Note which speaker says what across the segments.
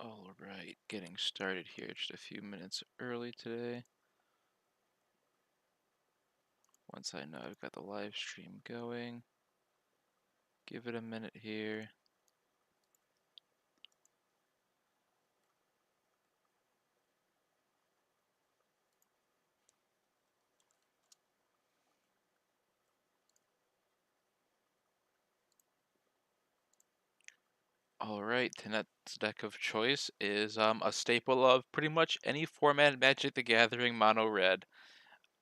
Speaker 1: Alright, getting started here just a few minutes early today. Once I know I've got the live stream going, give it a minute here. Alright, tonight's deck of choice is a staple of pretty much any format Magic the Gathering mono red.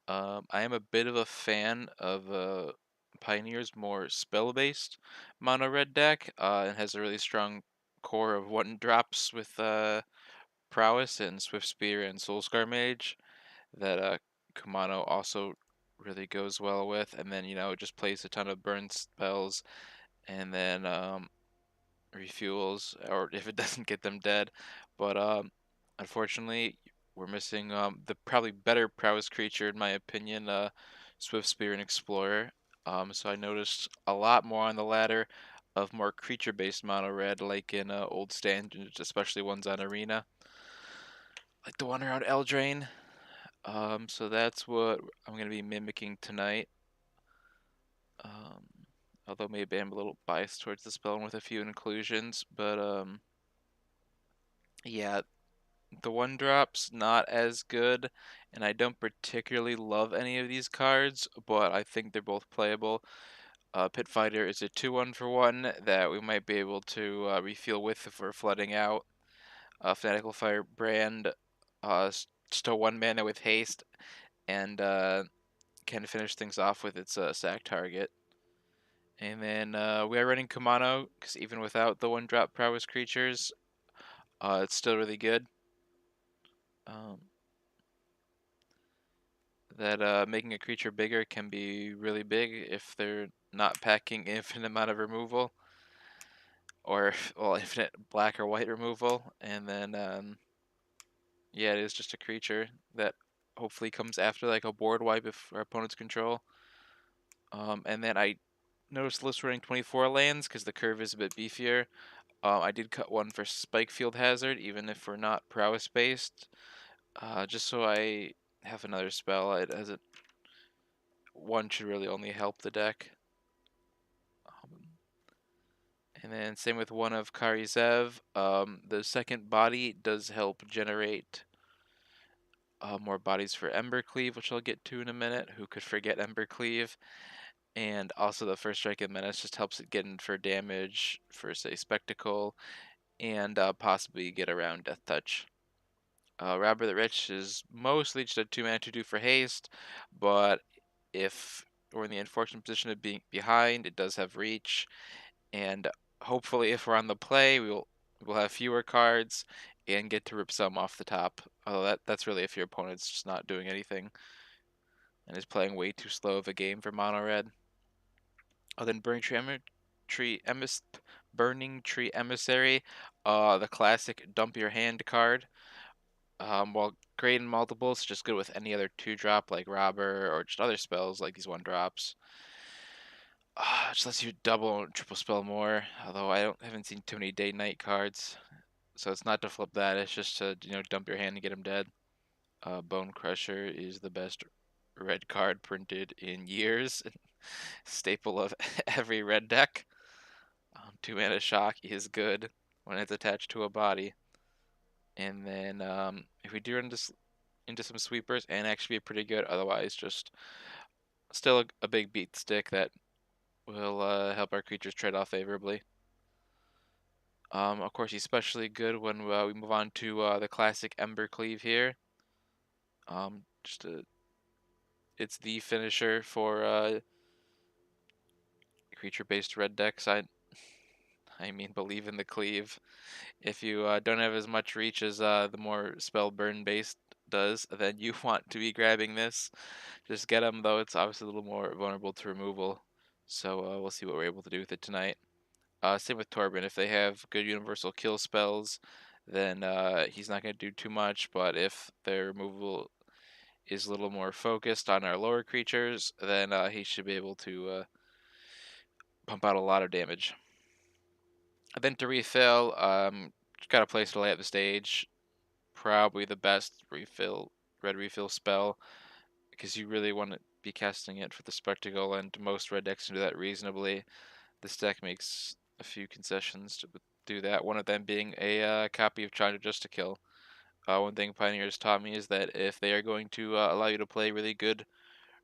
Speaker 1: I am a bit of a fan of Pioneer's more spell-based mono red deck. It has a really strong core of 1-drops with Prowess and Swift Spear and Soulscar Mage that Kumano also really goes well with, and then it just plays a ton of burn spells, and then refuels, or if it doesn't get them dead. But unfortunately, we're missing the probably better prowess creature in my opinion, Swift Spear and Explorer. So I noticed a lot more on the ladder of more creature-based mono red, like in old standards, especially ones on Arena, like the one around Eldraine. So that's what I'm gonna be mimicking tonight. Um, Although maybe I'm a little biased towards the spell with a few inclusions, but yeah, the 1-drop's not as good, and I don't particularly love any of these cards, but I think they're both playable. Pit Fighter is a 2-1 for 1 that we might be able to refuel with if we're flooding out. Fanatical Firebrand, still 1 mana with haste, and can finish things off with its sack target. And then we are running Kumano, because even without the 1-drop prowess creatures, it's still really good. That making a creature bigger can be really big if they're not packing infinite amount of removal, or well, infinite black or white removal. And then yeah, it is just a creature that hopefully comes after like a board wipe if our opponents control. And then I noticed the list running 24 lands because the curve is a bit beefier. I did cut one for Spike Field Hazard, even if we're not prowess based, just so I have another spell. It has one should really only help the deck. And then same with one of Karizev. The second body does help generate more bodies for Embercleave, which I'll get to in a minute. Who could forget Embercleave? And also the first strike and menace just helps it get in for damage for, say, Spectacle, and possibly get around Death Touch. Robber the Rich is mostly just a 2-mana 2/2 for haste, but if we're in the unfortunate position of being behind, it does have reach, and hopefully if we're on the play, we'll have fewer cards and get to rip some off the top. Although that's really if your opponent's just not doing anything and is playing way too slow of a game for mono red. Then Burning Tree Emissary, the classic dump your hand card. While great in multiples, just good with any other 2-drop like Robber or just other spells like these 1-drops. Just lets you double and triple spell more. Although haven't seen too many day-night cards, so it's not to flip that. It's just to dump your hand and get him dead. Bone Crusher is the best red card printed in years. Staple of every red deck. 2-mana shock is good when it's attached to a body. And then if we do run into some sweepers, and actually be pretty good. Otherwise, just still a big beat stick that will help our creatures trade off favorably. Of course, especially good when we move on to the classic Embercleave here. It's the finisher for creature-based red decks. I mean, believe in the cleave. If you don't have as much reach as the more spell burn based does, then you want to be grabbing this. Just get them, though it's obviously a little more vulnerable to removal. So we'll see what we're able to do with it tonight. Same with Torben. If they have good universal kill spells, then he's not going to do too much. But if their removal is a little more focused on our lower creatures, then he should be able to pump out a lot of damage. And then to refill, got a place to lay out the stage. Probably the best red refill spell, because you really want to be casting it for the spectacle, and most red decks can do that reasonably. This deck makes a few concessions to do that, one of them being a copy of Chandra Just to Kill. One thing Pioneers taught me is that if they are going to allow you to play really good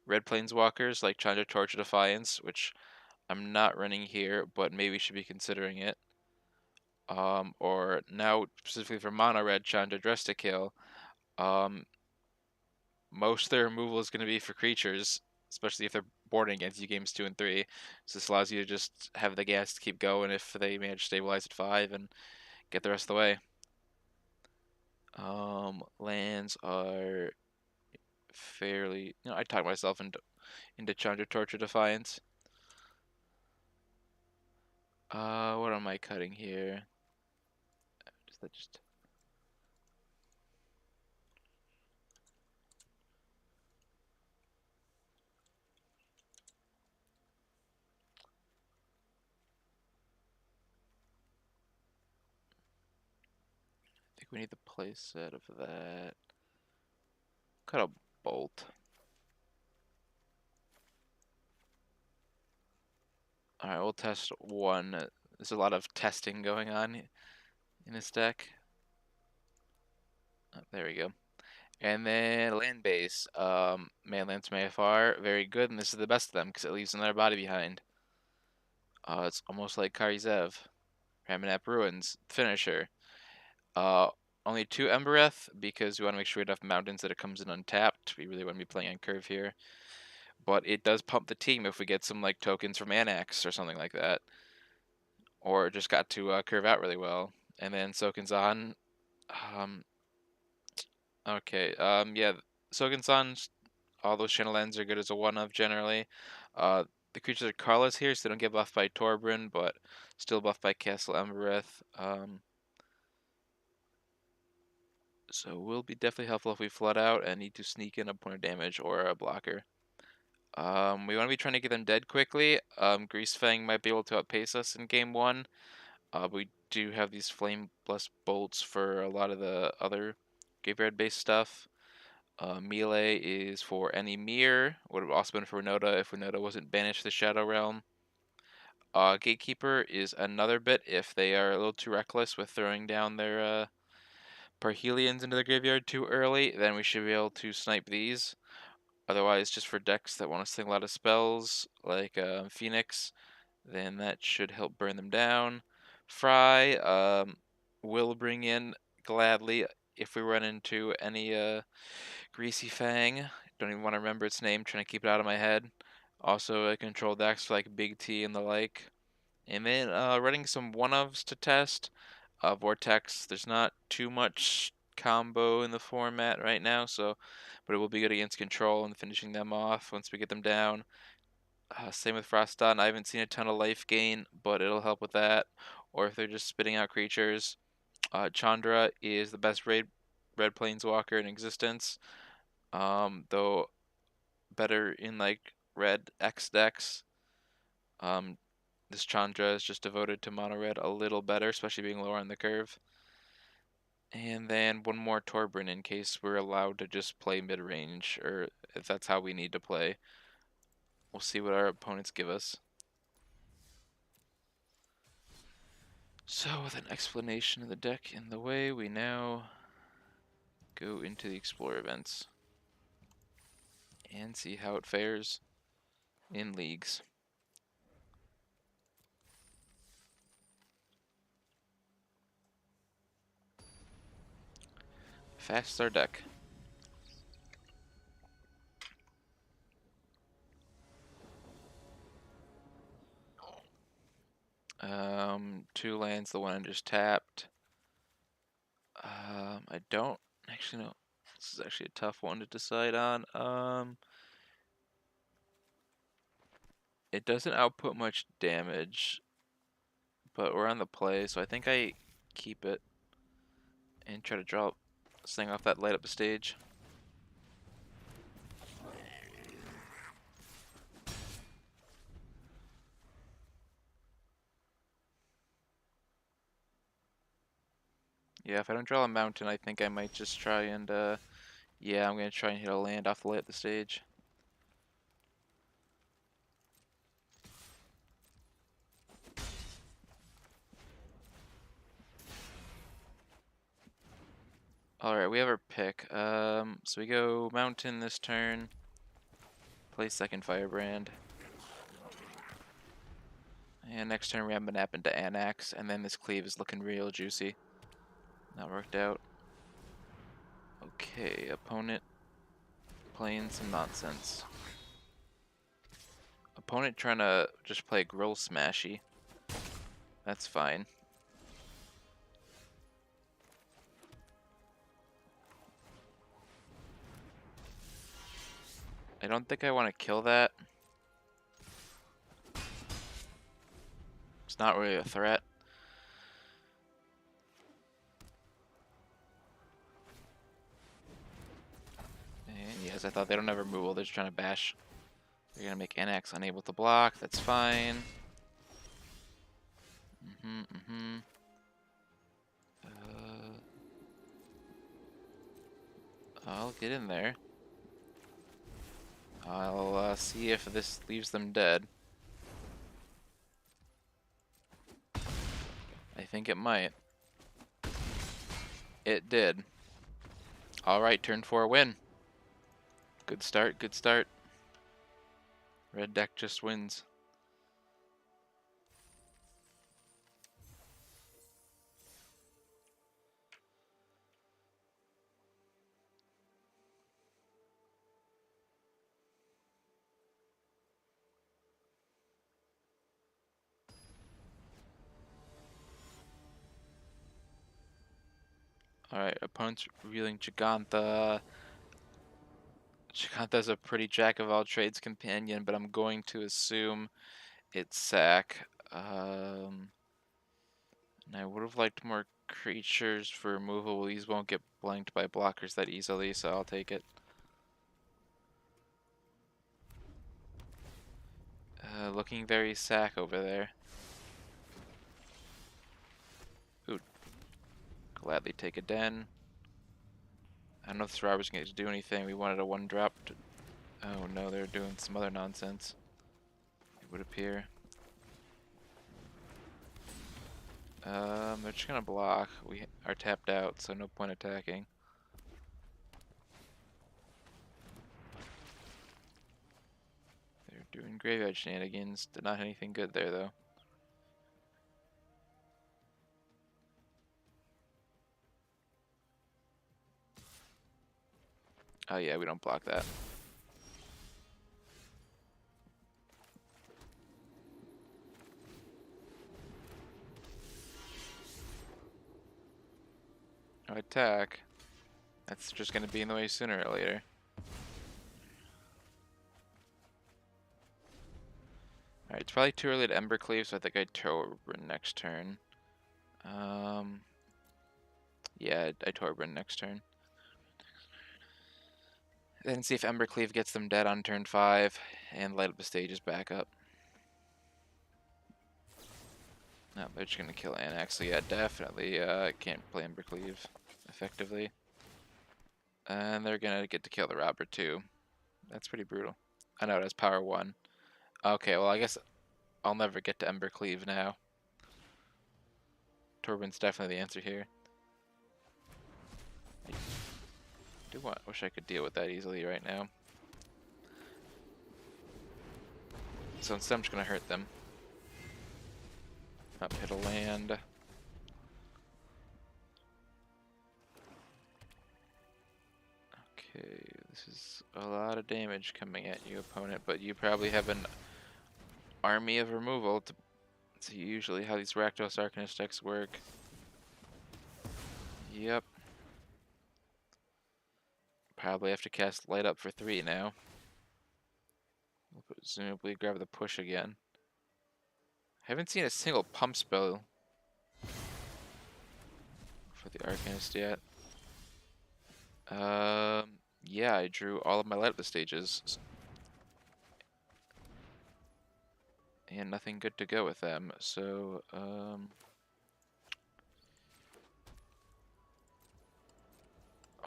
Speaker 1: red planeswalkers like Chandra Torch of Defiance, which I'm not running here, but maybe should be considering it, or now specifically for mono red Chandra Dress to Kill, um, most of their removal is going to be for creatures, especially if they're boarding against you games 2 and 3. So this allows you to just have the gas to keep going if they manage to stabilize at 5 and get the rest of the way. Lands are fairly, I talked myself into Chandra Torch of Defiance. What am I cutting here? Just I think we need the play set of that. Cut a bolt. Alright, we'll test one. There's a lot of testing going on in this deck. Oh, there we go. And then land base. Manlands Mayfar, very good, and this is the best of them because it leaves another body behind. It's almost like Karizev. Ramanap Ruins, finisher. Only 2 Embereth because we want to make sure we have enough mountains that it comes in untapped. We really want to be playing on curve here. But it does pump the team if we get some like tokens from Anax or something like that. Or it just got to curve out really well. And then Sokinzan. Okay, yeah, Sokinzan, all those channel ends are good as a one of generally. Uh, the creatures are colorless here, so they don't get buffed by Torbran, but still buffed by Castle Embereth. So will be definitely helpful if we flood out and need to sneak in a point of damage or a blocker. We want to be trying to get them dead quickly. Greasefang might be able to outpace us in game 1. We do have these Flame Blessed Bolts for a lot of the other graveyard-based stuff. Melee is for any mirror. Would have also been for Winota if Winota wasn't banished to the Shadow Realm. Gatekeeper is another bit if they are a little too reckless with throwing down their Parhelions into the graveyard too early, then we should be able to snipe these. Otherwise, just for decks that want to sling a lot of spells, like Phoenix, then that should help burn them down. Fry will bring in gladly if we run into any Greasy Fang. Don't even want to remember its name, trying to keep it out of my head. Also, a control decks like Big T and the like. And then running some one-ofs to test. Vortex, there's not too much combo in the format right now, but it will be good against control and finishing them off once we get them down. Same with Frostodon. I haven't seen a ton of life gain, but it'll help with that. Or if they're just spitting out creatures. Chandra is the best red planeswalker in existence. Though better in like red X decks. This Chandra is just devoted to mono red a little better, especially being lower on the curve. And then one more Torbran in case we're allowed to just play mid range, or if that's how we need to play. We'll see what our opponents give us. So, with an explanation of the deck in the way, we now go into the Explorer events and see how it fares in leagues. Fast our deck. 2 lands, the one I just tapped. I don't actually know. This is actually a tough one to decide on. It doesn't output much damage, but we're on the play, so I think I keep it and try to draw this thing off that light up the stage. Yeah, if I don't draw a mountain, I think I might just try and, yeah, I'm gonna try and hit a land off the late of the stage. Alright, we have our pick. So we go mountain this turn, play second firebrand. And next turn we have Manap into Anax, and then this cleave is looking real juicy. Not worked out. Okay, opponent playing some nonsense. Opponent trying to just play grill smashy. That's fine. I don't think I want to kill that. It's not really a threat. And yes, I thought they don't have removal. They're just trying to bash. They're gonna make Anax unable to block. That's fine. I'll get in there. I'll see if this leaves them dead. I think it might. It did. Alright, turn 4 win. Good start, good start. Red deck just wins. Alright, opponent's reeling Gigantha. Gigantha's a pretty jack of all trades companion, but I'm going to assume it's sack. And I would have liked more creatures for removal. These won't get blanked by blockers that easily, so I'll take it. Looking very sack over there. Ooh, gladly take a den. I don't know if this robber's going to do anything. We wanted a 1-drop. Oh no, they're doing some other nonsense. It would appear. They're just gonna block. We are tapped out, so no point attacking. They're doing graveyard shenanigans. Did not hit anything good there though. Oh yeah, we don't block that. No attack. That's just gonna be in the way sooner or later. Alright, it's probably too early to Embercleave, so I think I'd Torbryn next turn. Yeah, I Torbryn next turn. Then see if Embercleave gets them dead on turn 5, and light up the stages back up. No, they're just gonna kill Anax, so yeah, definitely can't play Embercleave effectively. And they're gonna get to kill the robber too. That's pretty brutal. I know it has power 1. Okay, well I guess I'll never get to Embercleave now. Torbryn's definitely the answer here. I wish I could deal with that easily right now. So instead I'm just gonna hurt them. Up, hit a land. Okay, this is a lot of damage coming at you, opponent, but you probably have an army of removal to see usually how these Rakdos Arcanist decks work. Yep. Probably have to cast Light Up for 3 now. We'll presumably grab the push again. Haven't seen a single pump spell for the Arcanist yet. Yeah, I drew all of my Light Up the stages. And nothing good to go with them, so,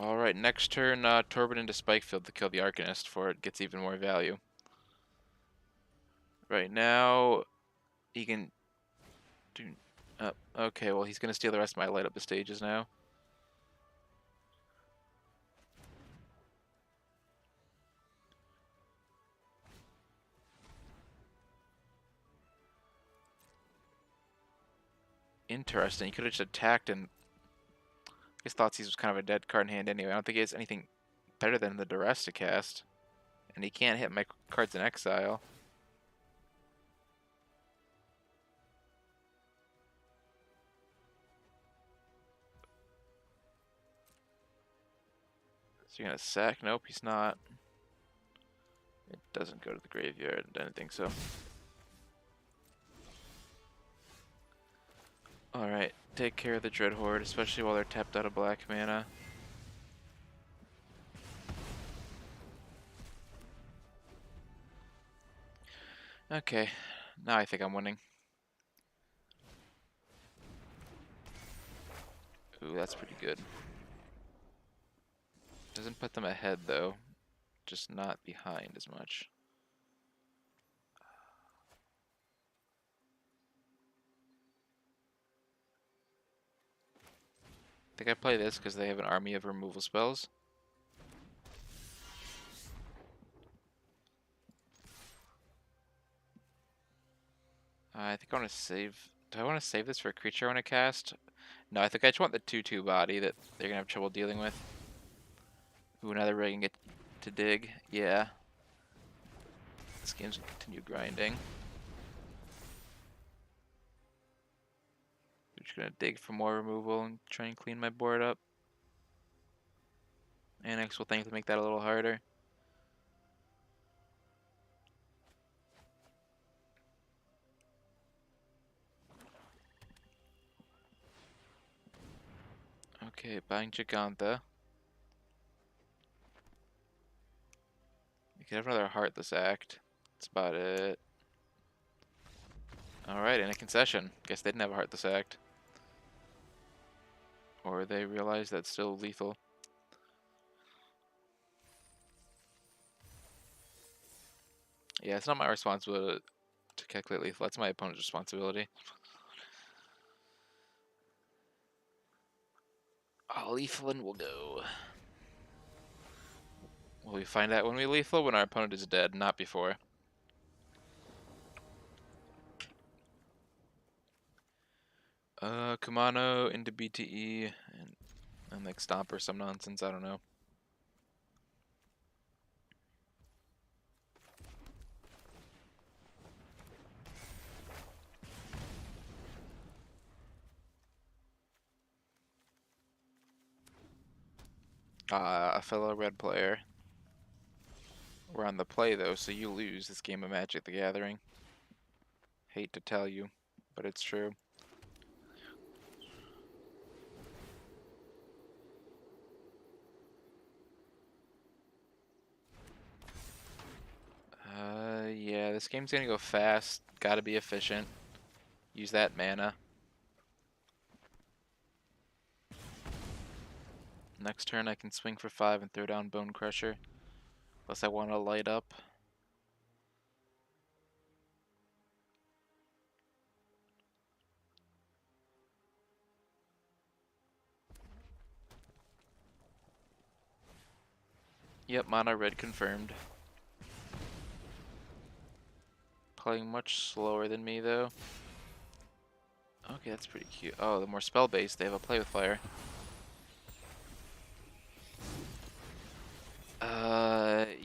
Speaker 1: Alright, next turn, Torben into Spikefield to kill the Arcanist for it gets even more value. Right now, he can do... okay, well, he's going to steal the rest of my light up the stages now. Interesting. He could have just attacked and... I guess Thoughtseize was kind of a dead card in hand anyway. I don't think he has anything better than the Duress to cast. And he can't hit my cards in exile. Is he going to sack? Nope, he's not. It doesn't go to the graveyard. I didn't think so. Alright, take care of the Dread Horde, especially while they're tapped out of black mana. Okay, now I think I'm winning. Ooh, that's pretty good. Doesn't put them ahead, though. Just not behind as much. I think I play this because they have an army of removal spells. I think I want to save... Do I want to save this for a creature I want to cast? No, I think I just want the 2/2 body that they're going to have trouble dealing with. Ooh, now they're really going to get to dig. Yeah. This game's going to continue grinding. I'm just going to dig for more removal and try and clean my board up. Annex will thankfully make that a little harder. Okay, buying Giganta. You could have another Heartless Act. That's about it. Alright, and a concession. Guess they didn't have a Heartless Act. Or they realized that's still lethal. Yeah, it's not my responsibility to calculate lethal. That's my opponent's responsibility. Lethal and we'll go. Will we find out when we lethal? When our opponent is dead, not before. Kumano into BTE and like Stomp or some nonsense, I don't know. A fellow red player. We're on the play though, so you lose this game of Magic the Gathering. Hate to tell you, but it's true. Yeah, this game's gonna go fast. Gotta be efficient. Use that mana. Next turn I can swing for 5 and throw down Bone Crusher. Unless I want to light up. Yep, mono red confirmed. Playing much slower than me though. Okay, that's pretty cute. Oh, the more spell based, they have a play with fire.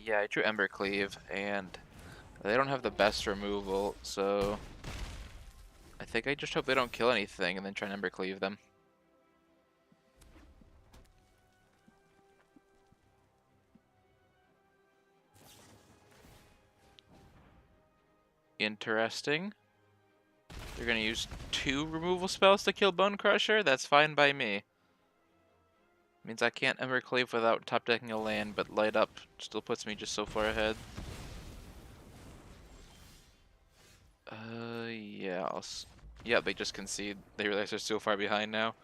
Speaker 1: Yeah, I drew Embercleave, and they don't have the best removal, so I think I just hope they don't kill anything and then try and Embercleave them. Interesting. They're gonna use 2 removal spells to kill Bone Crusher? That's fine by me. Means I can't Embercleave without top decking a land, but light up still puts me just so far ahead. Yeah, yeah, they just concede. They realize they're so far behind now.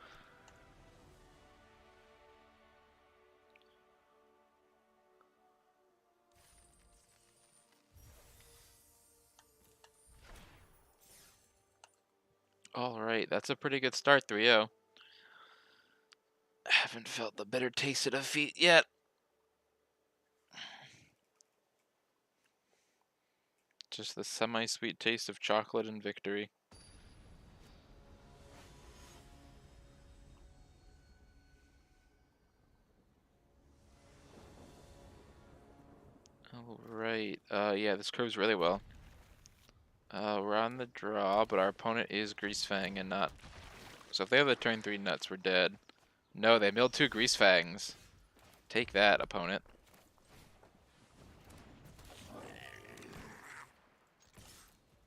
Speaker 1: Alright, that's a pretty good start, 3-0. Haven't felt the bitter taste of defeat yet. Just the semi-sweet taste of chocolate and victory. Alright, yeah, this curves really well. We're on the draw, but our opponent is Grease Fang and not... So if they have the turn 3 nuts, we're dead. No, they milled 2 Grease Fangs. Take that, opponent.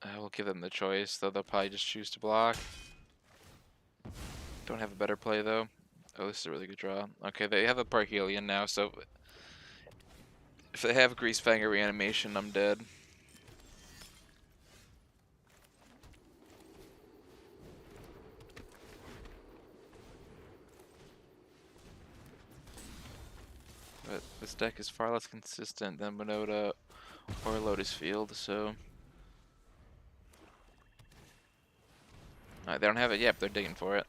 Speaker 1: I will give them the choice, though they'll probably just choose to block. Don't have a better play, though. Oh, this is a really good draw. Okay, they have a Parhelion now, so... If they have Grease Fang or Reanimation, I'm dead. But this deck is far less consistent than Winota or Lotus Field, so... Alright, they don't have it yet, but they're digging for it.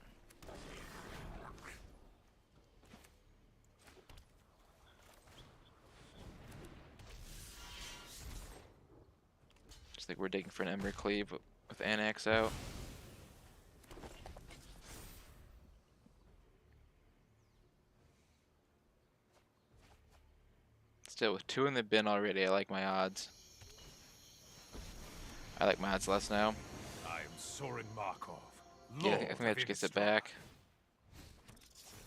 Speaker 1: Just think we're digging for an Ember Cleave with Anax out. Still, with 2 in the bin already, I like my odds. I like my odds less now.
Speaker 2: I am Soren Markov.
Speaker 1: Yeah, I think that gets it back.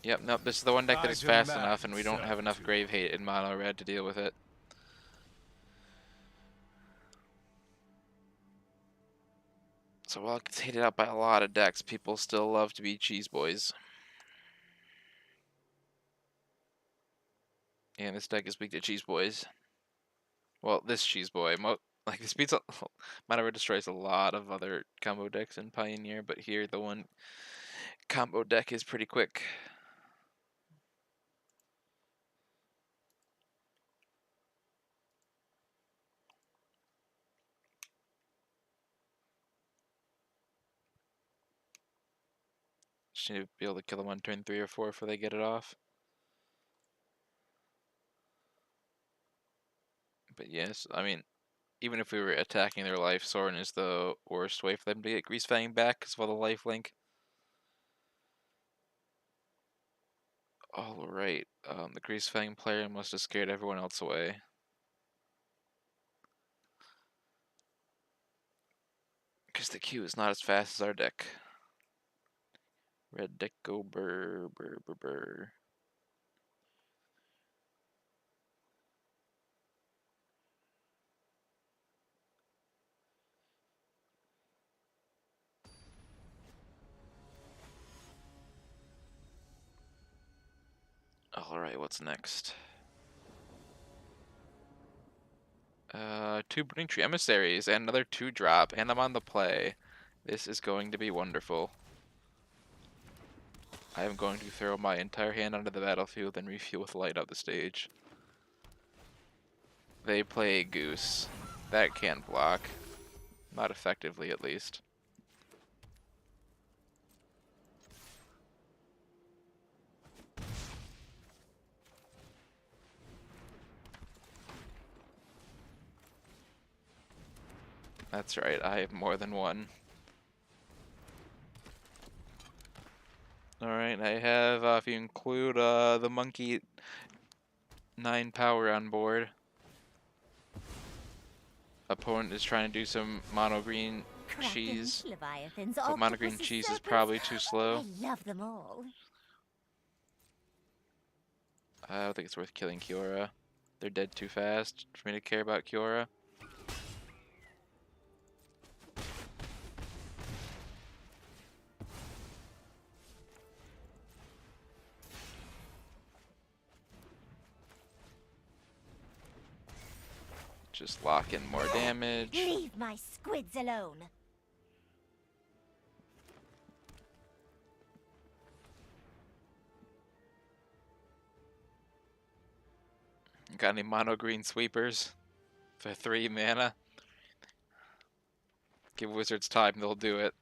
Speaker 1: Yep, nope, this is the one deck that is fast enough, and we don't have enough Grave Hate in mono red to deal with it. So while it gets hated out by a lot of decks, people still love to be cheese boys. And this deck is weak to cheese boys. Well, this cheese boy, like this beats mono red destroys a lot of other combo decks in Pioneer, but here the one combo deck is pretty quick. Just need to be able to kill them on turn 3 or 4 before they get it off. But yes, I mean, even if we were attacking their life, Soren is the worst way for them to get Grease Fang back because of all the life link. Alright, the Grease Fang player must have scared everyone else away. Because the Q is not as fast as our deck. Red deck go burr, burr, burr, burr. Alright, what's next? 2 Burning Tree Emissaries and another 2-drop, and I'm on the play. This is going to be wonderful. I am going to throw my entire hand onto the battlefield and refuel with light up the stage. They play Goose. That can't block. Not effectively, at least. That's right, I have more than one. Alright, I have, if you include the monkey, 9 power on board. Opponent is trying to do some mono green cheese, but mono green cheese is probably too slow.
Speaker 3: I love them all.
Speaker 1: I don't think it's worth killing Kiora. They're dead too fast for me to care about Kiora. Just lock in more damage.
Speaker 3: Leave my squids alone.
Speaker 1: Got any mono green sweepers for 3 mana? Give wizards time, they'll do it.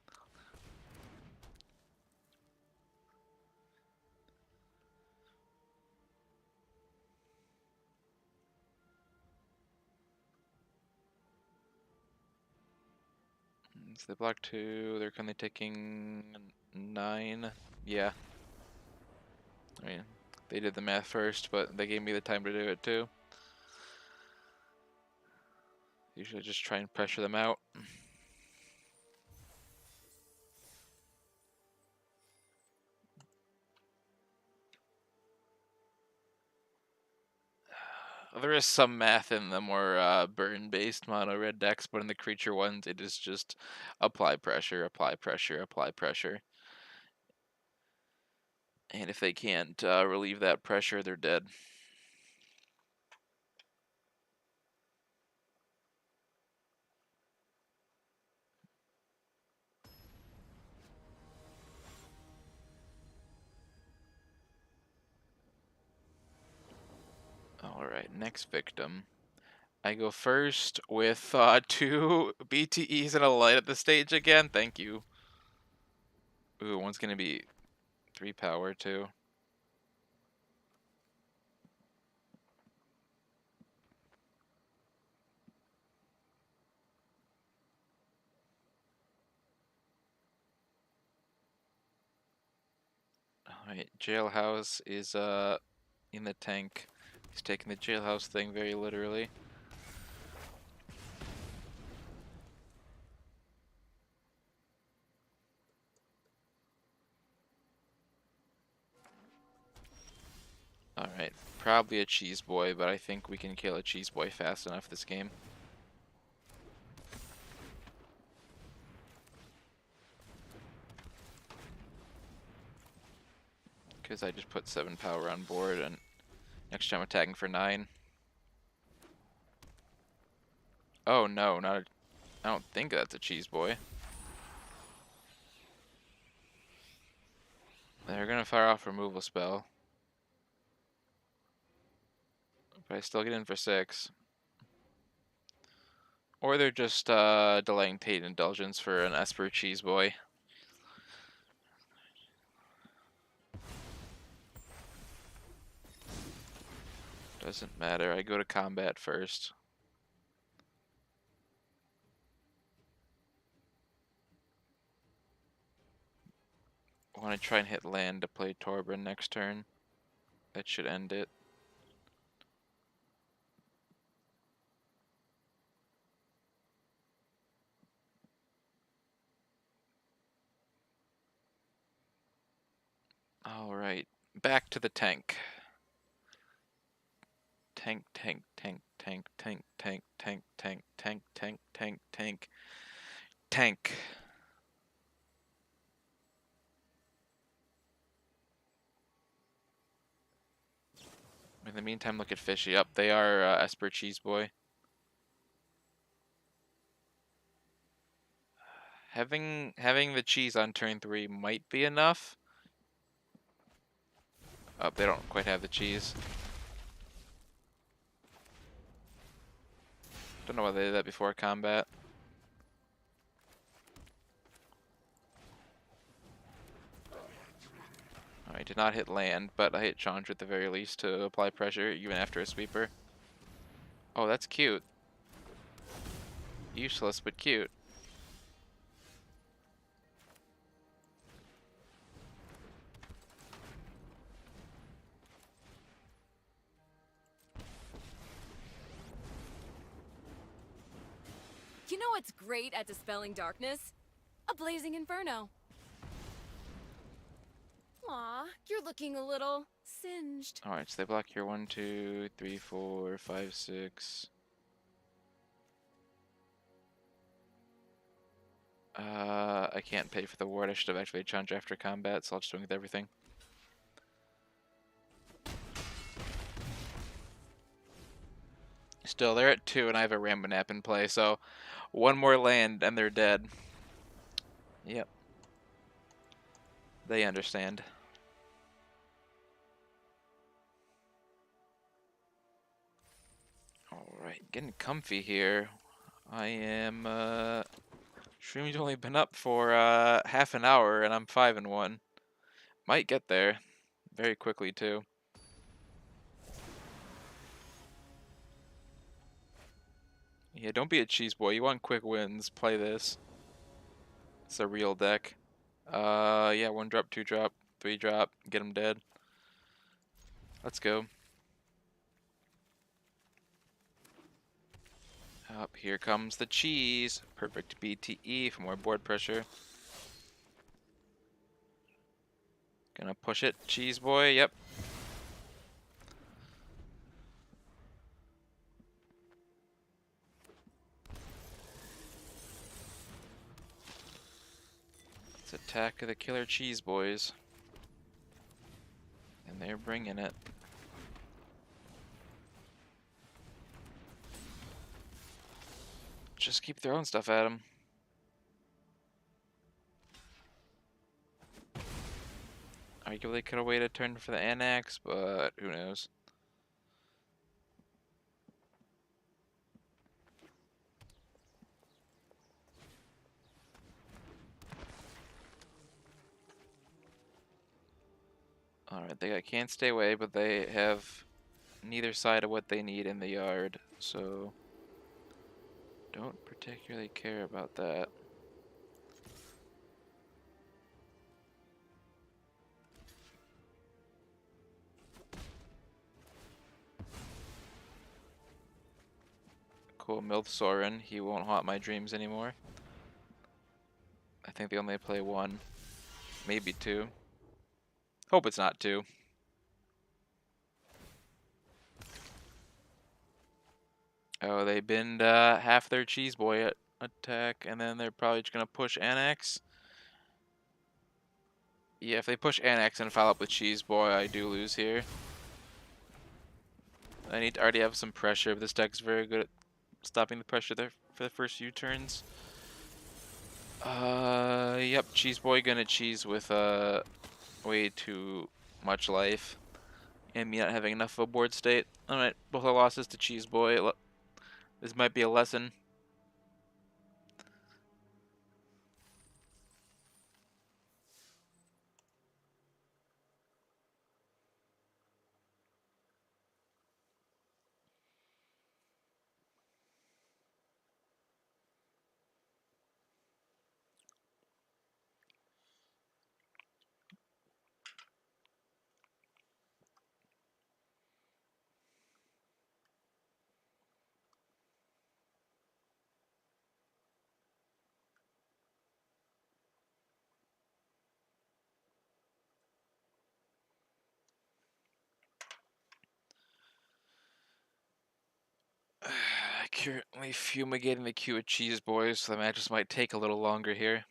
Speaker 1: So they block 2. They're currently taking 9. Yeah. I mean, they did the math first, but they gave me the time to do it too. Usually just try and pressure them out. There is some math in the more burn-based mono red decks, but in the creature ones, it is just apply pressure, apply pressure, apply pressure. And if they can't relieve that pressure, they're dead. Alright, next victim. I go first with 2 BTEs and a light at the stage again. Thank you. Ooh, one's gonna be 3 power too. Alright, Jailhouse is in the tank. He's taking the Jailhouse thing very literally. Alright, probably a cheese boy, but I think we can kill a cheese boy fast enough this game. Because I just put 7 power on board, and next time attacking for 9. Oh no, not a, I don't think that's a cheese boy. They're gonna fire off removal spell. But I still get in for 6. Or they're just delaying Tate Indulgence for an Esper cheese boy. Doesn't matter, I go to combat first. I want to try and hit land to play Torbran next turn. That should end it. Alright, back to the tank. Tank, tank, tank, tank, tank, tank, tank, tank, tank, tank, tank, tank, tank. In the meantime, look at Fishy. Up, they are Esper Cheese Boy. Having the cheese on turn 3 might be enough. Oh, they don't quite have the cheese. Don't know why they did that before combat. I did not hit land, but I hit Chandra at the very least to apply pressure, even after a sweeper. Oh, that's cute. Useless, but cute.
Speaker 4: You know what's great at dispelling darkness? A blazing inferno. Aw, you're looking a little singed.
Speaker 1: Alright, so they block here 1, 2, 3, 4, 5, 6. I can't pay for the ward. I should have activated Chandra after combat, so I'll just wing with everything. Still, they're at 2, and I have a Rambanap in play, so 1 more land, and they're dead. Yep. They understand. Alright, getting comfy here. I am, streaming's only been up for, half an hour, and I'm 5-1. Might get there. Very quickly, too. Yeah, don't be a cheese boy. You want quick wins. Play this. It's a real deck. Yeah, 1 drop, 2 drop, 3 drop, get him dead. Let's go. Up here comes the cheese. Perfect BTE for more board pressure. Gonna push it, cheese boy. Yep. Let's attack the killer cheese boys. And they're bringing it. Just keep throwing stuff at them. Arguably could have waited a turn for the annex, but who knows. Alright, they can't stay away, but they have neither side of what they need in the yard, so don't particularly care about that. Cool, Milth Soren. He won't haunt my dreams anymore. I think they only play 1, maybe 2. Hope it's not 2. Oh, they binned half their cheese boy attack, and then they're probably just gonna push annex. Yeah, if they push annex and follow up with cheese boy, I do lose here. I need to already have some pressure, but this deck's very good at stopping the pressure there for the first few turns. Yep, cheese boy gonna cheese with way too much life, and me not having enough of a board state. All right, both our losses to cheese boy. This might be a lesson. Currently fumigating the queue of cheese boys, so the matches might take a little longer here.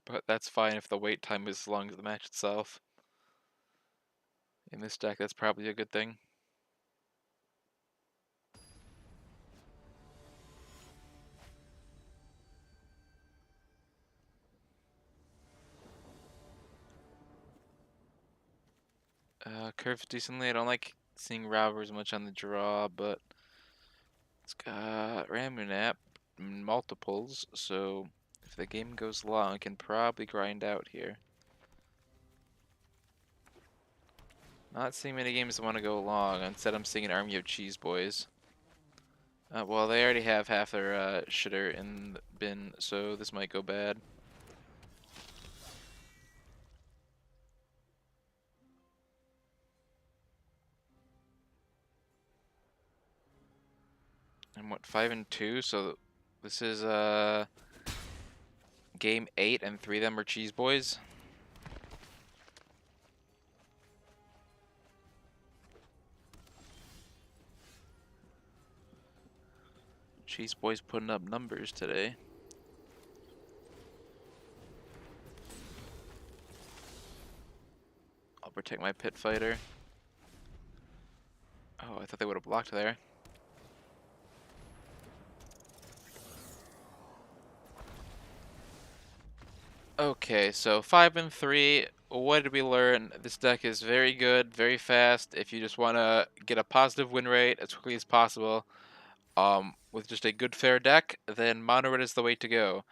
Speaker 1: But that's fine if the wait time is as long as the match itself. In this deck, that's probably a good thing. Curves decently. I don't like seeing robbers much on the draw, but it's got Ramunap multiples, so if the game goes long, it can probably grind out here. Not seeing many games that want to go long. Instead, I'm seeing an army of cheese boys. Well, they already have half their shitter in the bin, so this might go bad. I'm what, 5-2, so this is game 8 and 3 of them are cheese boys. Cheese boys putting up numbers today. I'll protect my pit fighter. Oh, I thought they would have blocked there. Okay, so 5-3. What did we learn? This deck is very good, very fast. If you just want to get a positive win rate as quickly as possible, with just a good fair deck, then mono red is the way to go.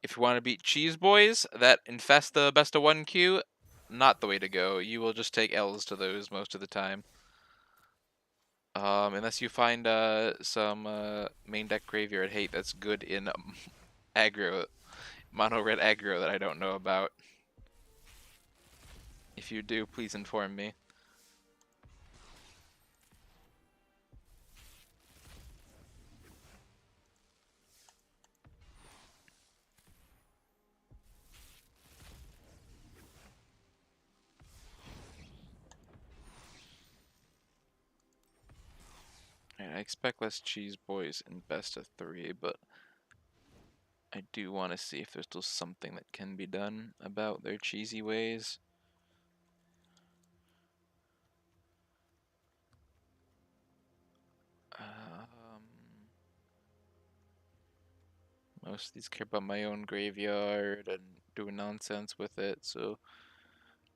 Speaker 1: If you want to beat cheese boys that infest the best of 1 queue, not the way to go. You will just take L's to those most of the time. Unless you find some main deck graveyard hate that's good in aggro, mono red aggro that I don't know about. If you do, please inform me. Alright, I expect less cheese boys in best of 3, but I do want to see if there's still something that can be done about their cheesy ways. Um, Most of these care about my own graveyard and doing nonsense with it, so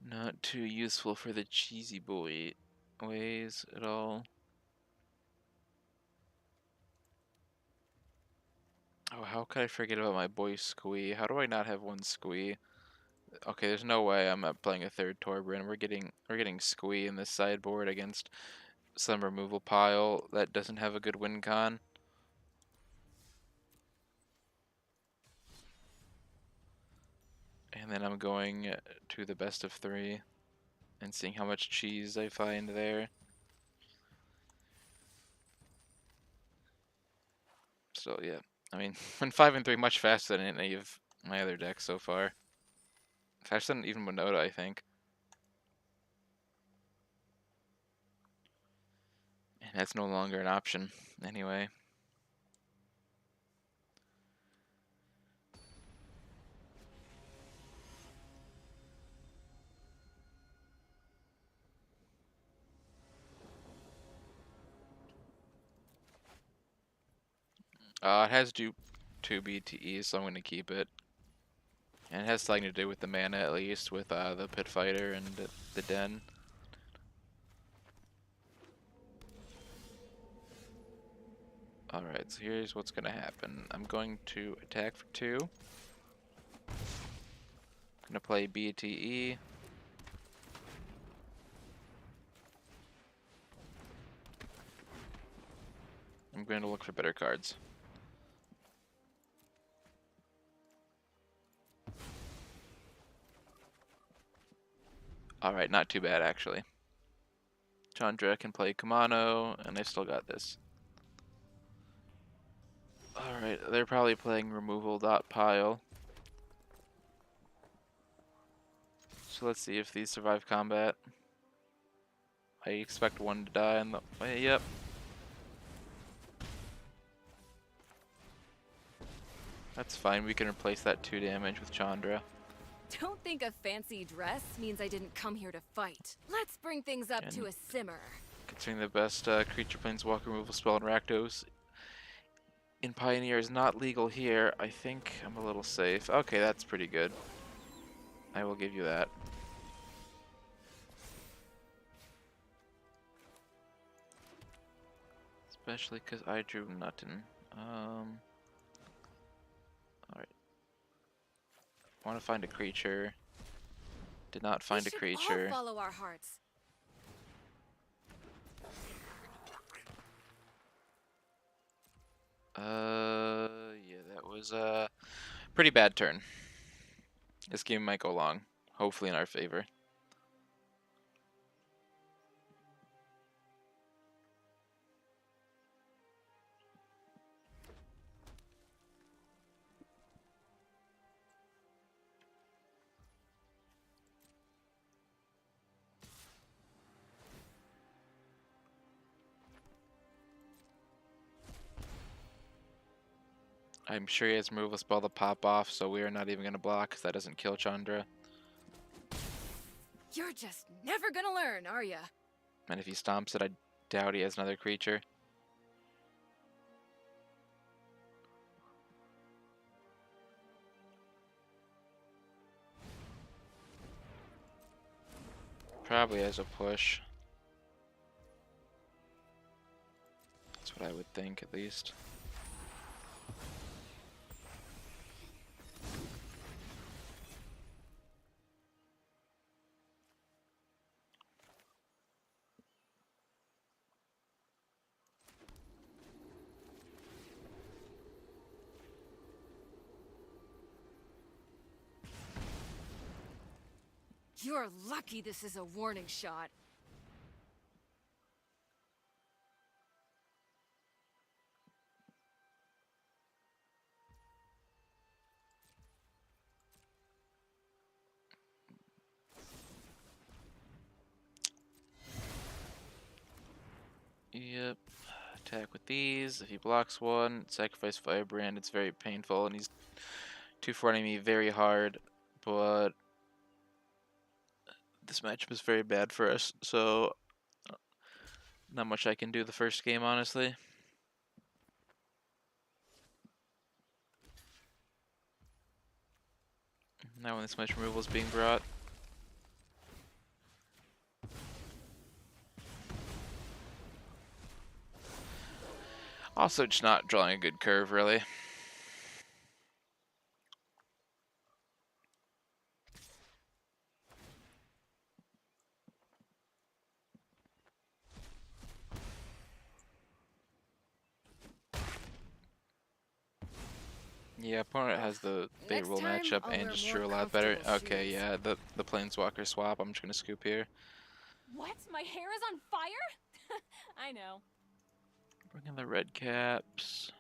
Speaker 1: not too useful for the cheesy boy ways at all. Oh, how could I forget about my boy Squee? How do I not have one Squee? Okay, there's no way I'm not playing a third Torbran. We're getting Squee in this sideboard against some removal pile that doesn't have a good win con. And then I'm going to the best of 3 and seeing how much cheese I find there. So yeah, I mean, went 5 and 3 much faster than any of my other decks so far. Faster than even Winota, I think. And that's no longer an option anyway. It has 2 BTEs, so I'm going to keep it. And it has something to do with the mana, at least, with the Pit Fighter and the Den. Alright, so here's what's going to happen. I'm going to attack for 2. Going to play BTE. I'm going to look for better cards. Alright, not too bad, actually. Chandra can play Kumano, and I still got this. Alright, they're probably playing removal dot pile. So let's see if these survive combat. I expect one to die in the way. Yep. That's fine. We can replace that 2 damage with Chandra.
Speaker 4: Don't think a fancy dress means I didn't come here to fight. Let's bring things up to a simmer.
Speaker 1: Considering the best creature planeswalker removal spell in Rakdos in Pioneer is not legal here, I think I'm a little safe. Okay, that's pretty good. I will give you that. Especially because I drew nothing. Alright. I want to find a creature. Did not find
Speaker 4: We
Speaker 1: a
Speaker 4: should
Speaker 1: creature.
Speaker 4: all follow our hearts.
Speaker 1: Yeah, that was a pretty bad turn. This game might go long, hopefully in our favor. I'm sure he has removal spell to pop off, so we are not even going to block because that doesn't kill Chandra.
Speaker 4: You're just never gonna learn, are ya?
Speaker 1: And if he stomps it, I doubt he has another creature. Probably has a push. That's what I would think, at least.
Speaker 4: You're lucky this is a warning shot.
Speaker 1: Yep. Attack with these. If he blocks one, sacrifice Firebrand. It's very painful, and he's 2-for-1ing me very hard. But this matchup is very bad for us, so not much I can do the first game, honestly. Now when this much removal is being brought. Also, just not drawing a good curve, really. Yeah, opponent has the
Speaker 4: Next
Speaker 1: favorable
Speaker 4: time,
Speaker 1: matchup
Speaker 4: I'll
Speaker 1: and
Speaker 4: wear
Speaker 1: just
Speaker 4: more
Speaker 1: drew a lot better.
Speaker 4: comfortable
Speaker 1: Okay,
Speaker 4: shoes.
Speaker 1: yeah, the Planeswalker swap. I'm just gonna scoop here.
Speaker 5: What? My hair is on fire? I know.
Speaker 1: Bring in the red caps.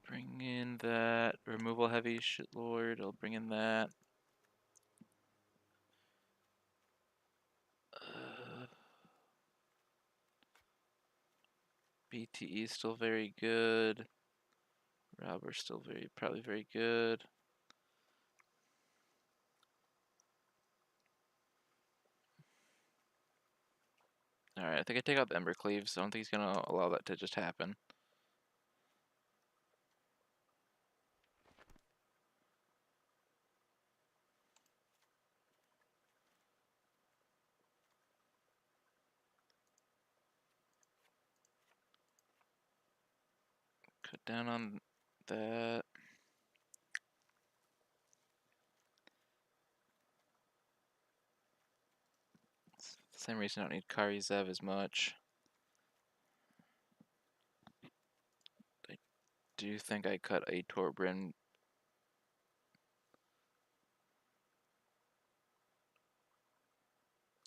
Speaker 1: Bring in that removal heavy shitlord. I'll bring in that. BTE is still very good. Robber's still probably very good. Alright, I think I take out the Ember Cleaves. I don't think he's gonna allow that to just happen. Cut down on that. It's the same reason I don't need Kari Zev as much. I do think I cut a Torbrin.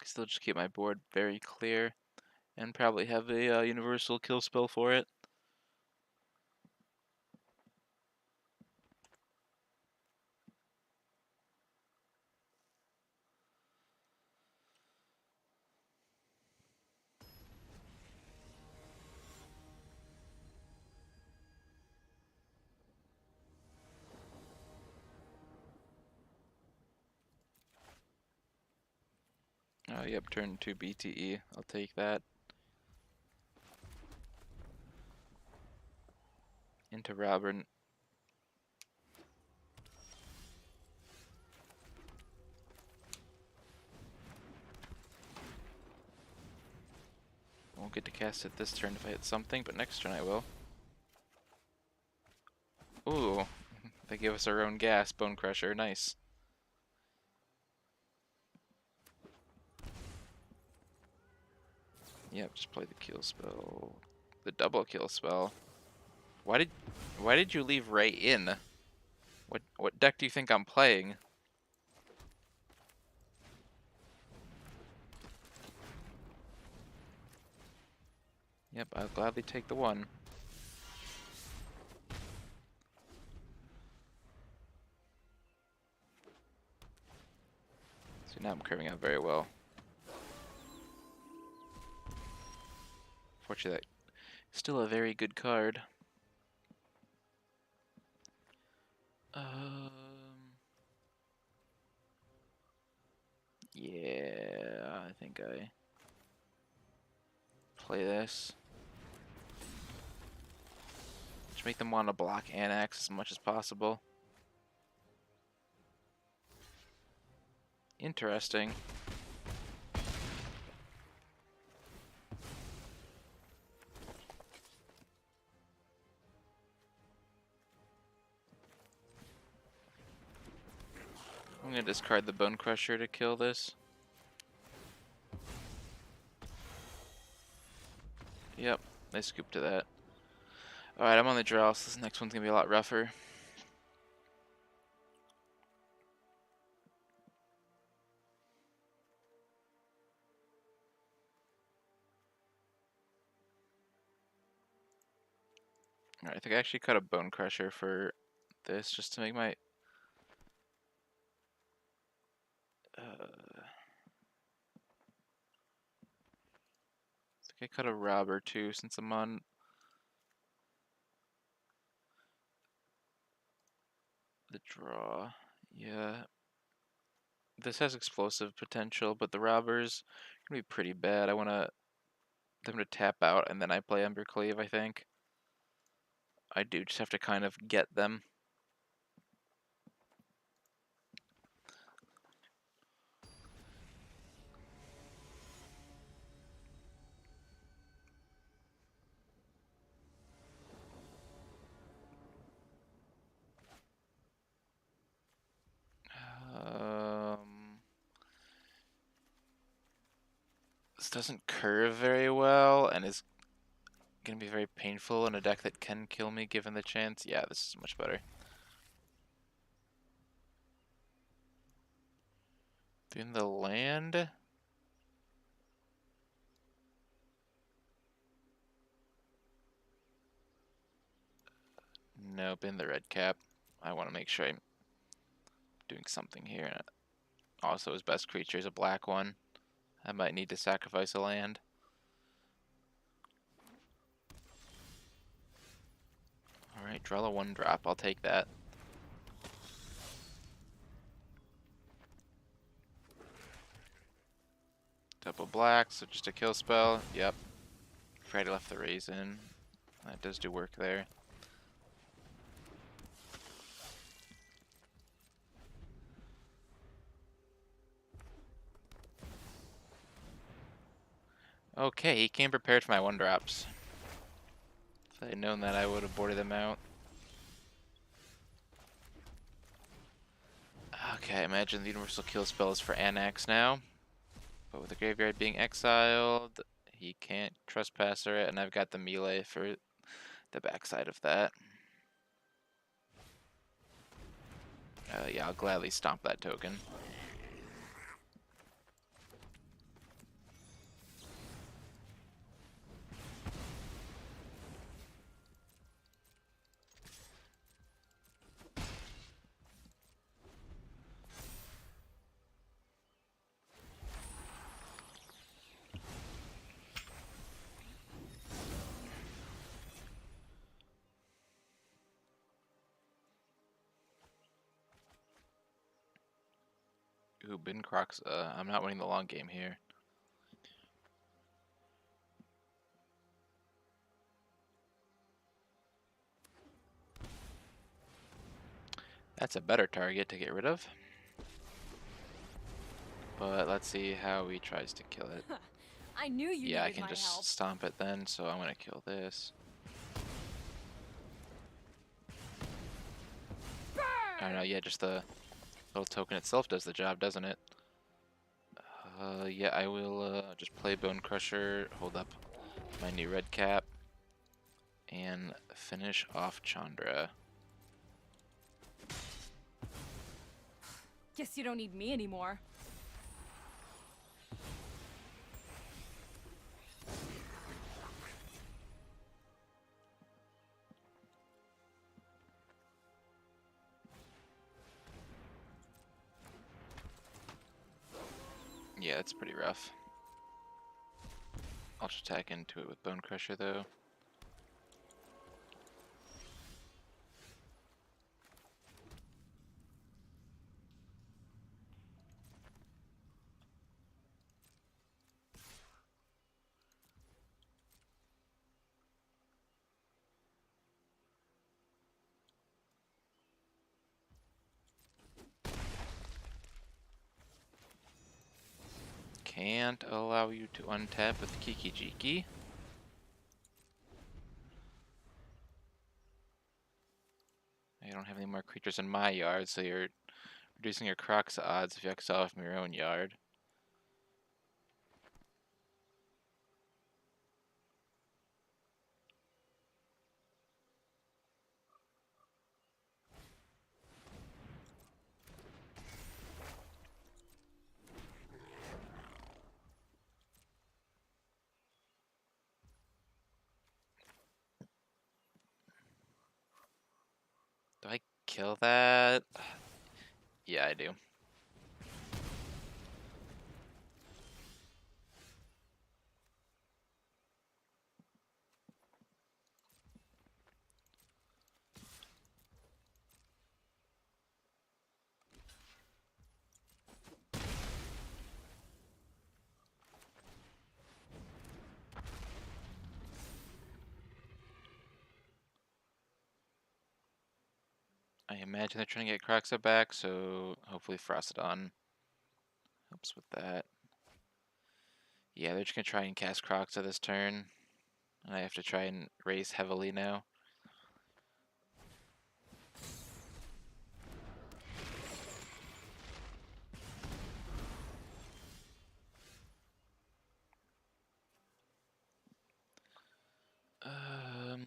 Speaker 1: Still just keep my board very clear. And probably have a universal kill spell for it. Oh, yep, turn 2 BTE. I'll take that. Into Robin. Won't get to cast it this turn if I hit something, but next turn I will. Ooh, they give us our own gas, Bone Crusher, nice. Yep, just play the kill spell. The double kill spell. Why did you leave Ray in? What deck do you think I'm playing? Yep, I'll gladly take the one. See, now I'm curving out very well. Fortunately, that's still a very good card. Yeah, I think I play this. Just make them want to block Anax as much as possible. Interesting. I'm gonna discard the Bone Crusher to kill this. Yep, they scooped to that. Alright, I'm on the draw, so this next one's gonna be a lot rougher. Alright, I think I actually cut a Bone Crusher for this just to make my... I think I cut a Robber too since I'm on... the draw. Yeah. This has explosive potential, but the Robber's gonna be pretty bad. I wanna them to tap out and then I play Embercleave, I think. I do just have to kind of get them. This doesn't curve very well and is gonna be very painful in a deck that can kill me given the chance. Yeah, this is much better. Doing the land. Nope, in the red cap. I want to make sure I'm doing something here. Also, his best creature is a black one. I might need to sacrifice a land. Alright, draw a 1-drop. I'll take that. Double black, so just a kill spell. Yep. Afraid I left the raise in. That does do work there. Okay, he came prepared for my 1-drops. If I had known that, I would have boarded them out. Okay, imagine the universal kill spell is for Anax now. But with the graveyard being exiled, he can't trespasser it, and I've got the melee for the backside of that. Yeah, I'll gladly stomp that token. Ooh, Ben Crocs. I'm not winning the long game here. That's a better target to get rid of. But let's see how he tries to kill it.
Speaker 4: I knew you
Speaker 1: Yeah, I
Speaker 4: needed
Speaker 1: can
Speaker 4: my
Speaker 1: just
Speaker 4: help.
Speaker 1: stomp it then, so I'm gonna kill this. I don't know, yeah, just the little token itself does the job, doesn't it? Yeah, I will just play Bone Crusher, hold up my new red cap, and finish off Chandra.
Speaker 4: Guess you don't need me anymore.
Speaker 1: Yeah, it's pretty rough. I'll just attack into it with Bone Crusher though. Can't allow you to untap with Kiki Jiki. I don't have any more creatures in my yard, so you're reducing your Crocs odds if you exile from your own yard. kill that? Yeah, I do. I imagine they're trying to get Croxa back, so hopefully Frostodon helps with that. Yeah, they're just gonna try and cast Croxa this turn. And I have to try and race heavily now. Um,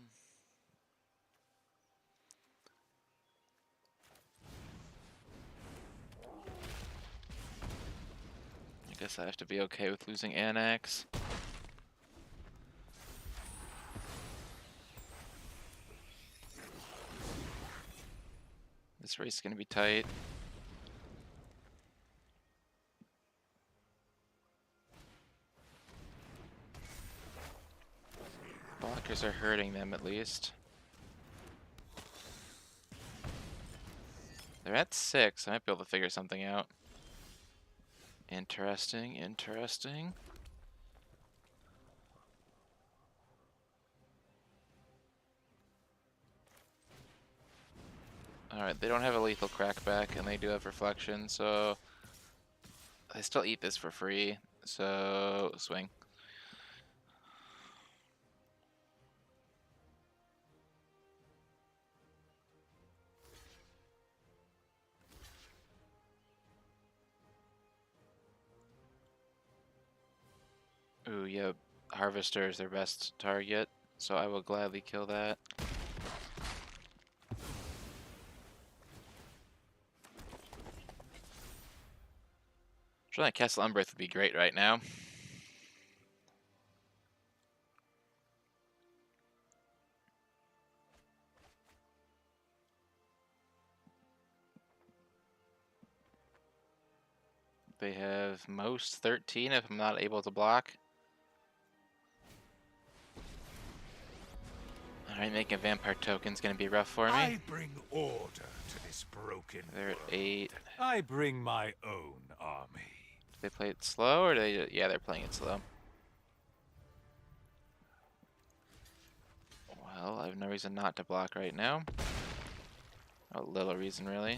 Speaker 1: I guess I have to be okay with losing Anax. This race is gonna be tight. Blockers are hurting them at least. They're at 6. I might be able to figure something out. Interesting, interesting. Alright, they don't have a lethal crackback, and they do have reflection, so I still eat this for free. So swing. Ooh, yep. Harvester is their best target, so I will gladly kill that. Sure, that Castle Umbreath would be great right now. They have most 13 if I'm not able to block. Alright, making a vampire token's gonna be rough for me.
Speaker 2: I bring order to this broken
Speaker 1: They're at
Speaker 2: world.
Speaker 1: 8.
Speaker 2: I bring my own army.
Speaker 1: Do they play it slow or do they? Yeah, they're playing it slow. Well, I have no reason not to block right now. A little reason, really.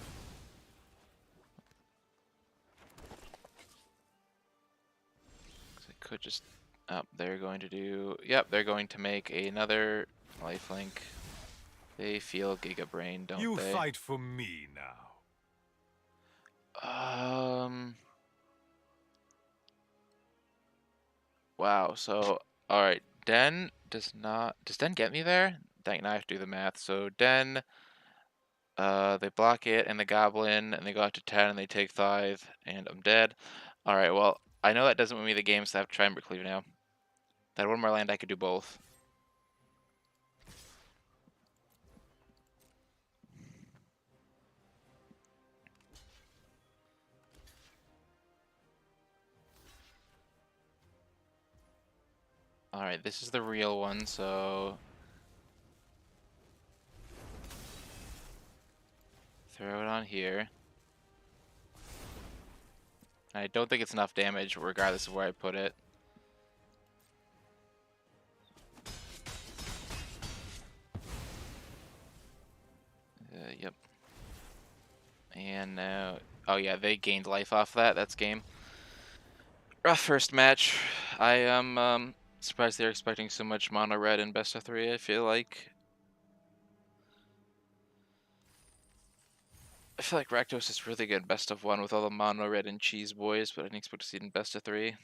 Speaker 1: I could just... Oh, they're going to do... Yep, they're going to make another lifelink. They feel Giga Brain, don't
Speaker 2: You
Speaker 1: they?
Speaker 2: fight for me now.
Speaker 1: Wow, so... Alright, Den does not... Does Den get me there? Dang, now I have to do the math. So Den... they block it and the Goblin, and they go out to 10 and they take 5, and I'm dead. Alright, well, I know that doesn't win me the game, so I have to try and Cleave now. That one more land, I could do both. Alright, this is the real one, so... Throw it on here. I don't think it's enough damage, regardless of where I put it. Yep. And now... Oh yeah, they gained life off that. That's game. Rough first match. I am surprised they're expecting so much mono red in best of 3, I feel like. I feel like Rakdos is really good best of 1 with all the mono red and cheese boys, but I didn't expect to see it in best of 3.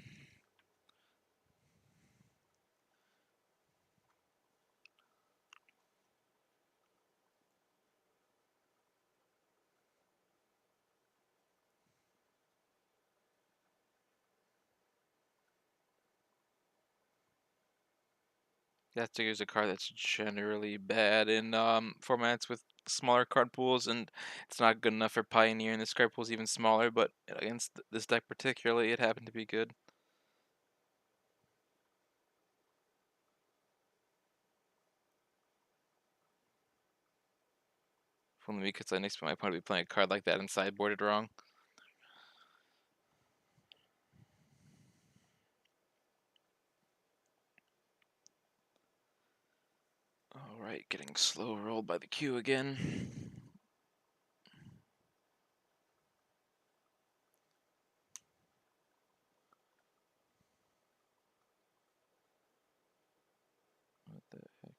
Speaker 1: That is a card that's generally bad in formats with smaller card pools, and it's not good enough for Pioneer, and this card pool is even smaller, but against this deck particularly, it happened to be good. If only because I didn't expect my opponent to be playing a card like that and sideboarded wrong. Alright, getting slow rolled by the queue again. What the heck?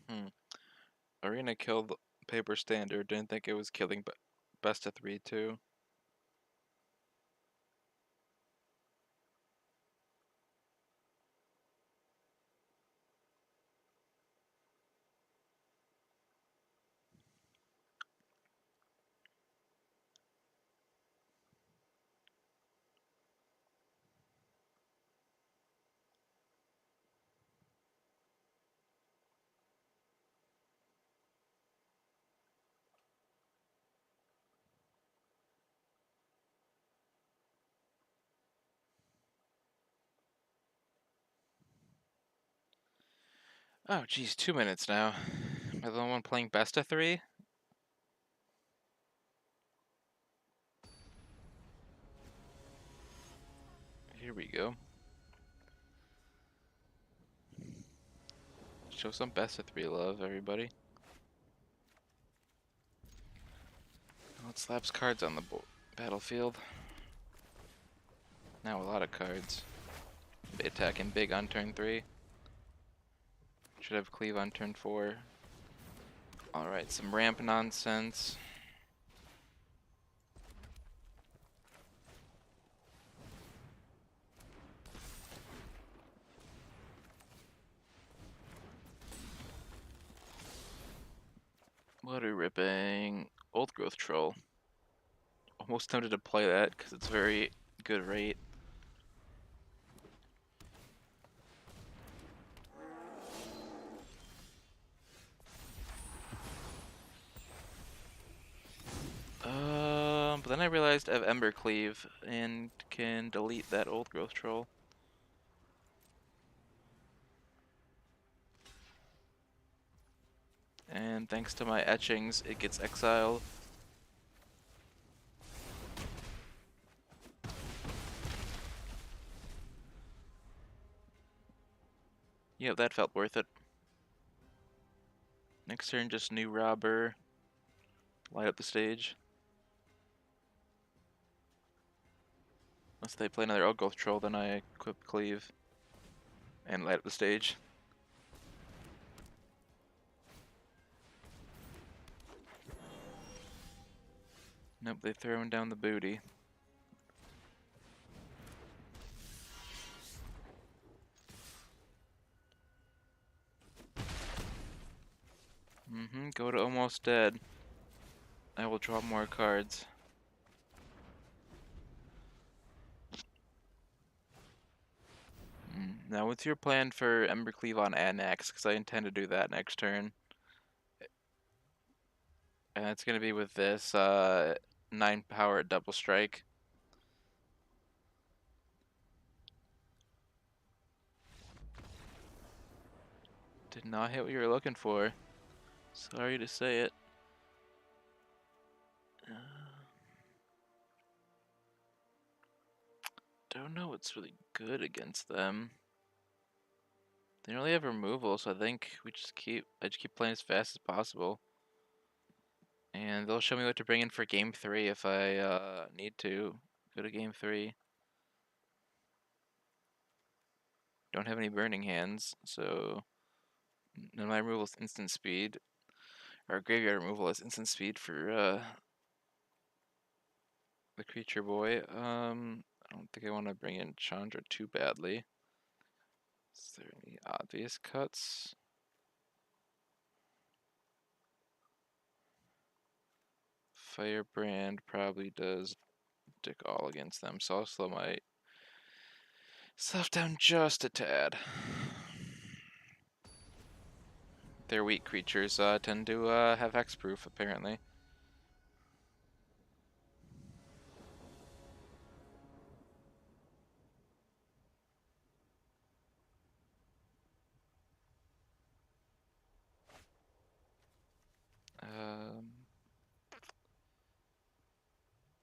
Speaker 1: Hmm. Arena killed Paper Standard. Didn't think it was killing best of 3 too. Oh, geez, 2 minutes now. Am I the only one playing best of 3? Here we go. Show some best of 3 love, everybody. Oh, it slaps cards on the battlefield. Now a lot of cards. Attacking big on turn 3. Should have cleave on turn 4. Alright, some ramp nonsense. What are ripping? Old Growth Troll. Almost tempted to play that because it's very good rate. But then I realized I have Ember Cleave and can delete that Old Growth Troll. And thanks to my etchings, it gets exiled. Yep, that felt worth it. Next turn, just new Robber. Light up the stage. Unless they play another Old Growth Troll, then I equip Cleave and light up the stage. Nope, they throwing down the booty. Go to almost dead. I will draw more cards. Now, what's your plan for Embercleave on Anax? Because I intend to do that next turn. And it's going to be with this 9 power double strike. Did not hit what you were looking for. Sorry to say it. Don't know what's really good against them. They don't really have removal, so I think I just keep playing as fast as possible. And they'll show me what to bring in for game 3 if I need to go to game 3. Don't have any burning hands, so none of my removal is instant speed. Or graveyard removal is instant speed for the creature boy. I don't think I want to bring in Chandra too badly. Is there any obvious cuts? Firebrand probably does dick all against them, so I'll slow myself down just a tad. Their weak creatures tend to have hexproof, apparently.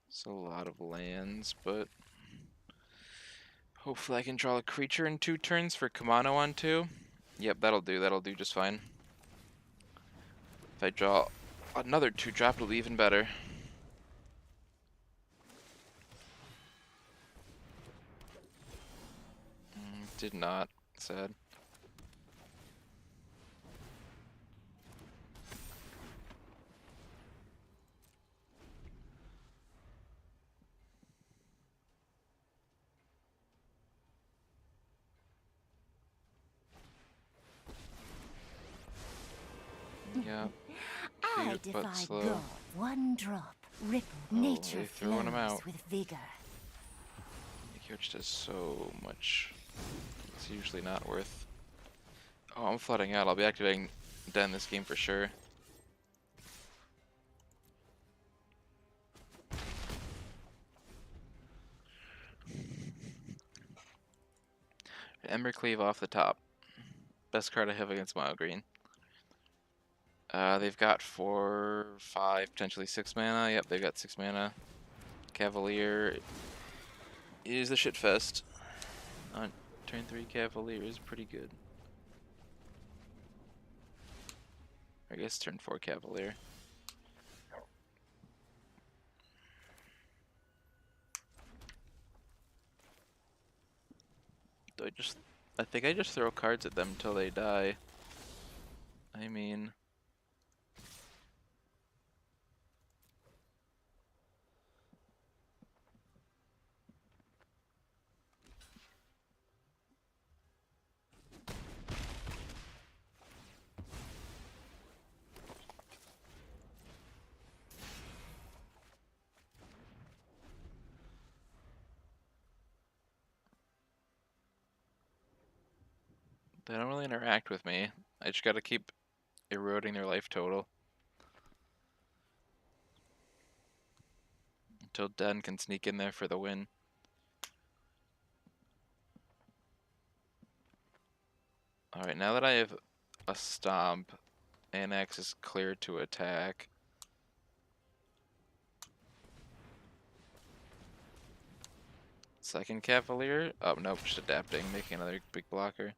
Speaker 1: It's a lot of lands, but hopefully I can draw a creature in 2 turns for Kamano on 2. Yep, that'll do just fine. If I draw another 2-drop, it'll be even better. Did not. Sad. Yeah.
Speaker 3: I
Speaker 1: Cute but
Speaker 3: defy
Speaker 1: slow.
Speaker 3: God. One drop. Ripple.
Speaker 1: Oh,
Speaker 3: Nature
Speaker 1: they're throwing 'em
Speaker 3: flows
Speaker 1: out.
Speaker 3: with vigor.
Speaker 1: Which does so much. It's usually not worth. Oh, I'm flooding out. I'll be activating Den this game for sure. Embercleave off the top. Best card I have against Mono Green. They've got 4, 5, potentially 6 mana. Yep, they've got 6 mana. Cavalier is the shitfest. On turn 3, Cavalier is pretty good. I guess turn 4, Cavalier. Do I think I just throw cards at them until they die. I mean, they don't really interact with me. I just gotta keep eroding their life total until Den can sneak in there for the win. Alright, now that I have a stomp, Anax is clear to attack. Second Cavalier? Oh, nope, just adapting, making another big blocker.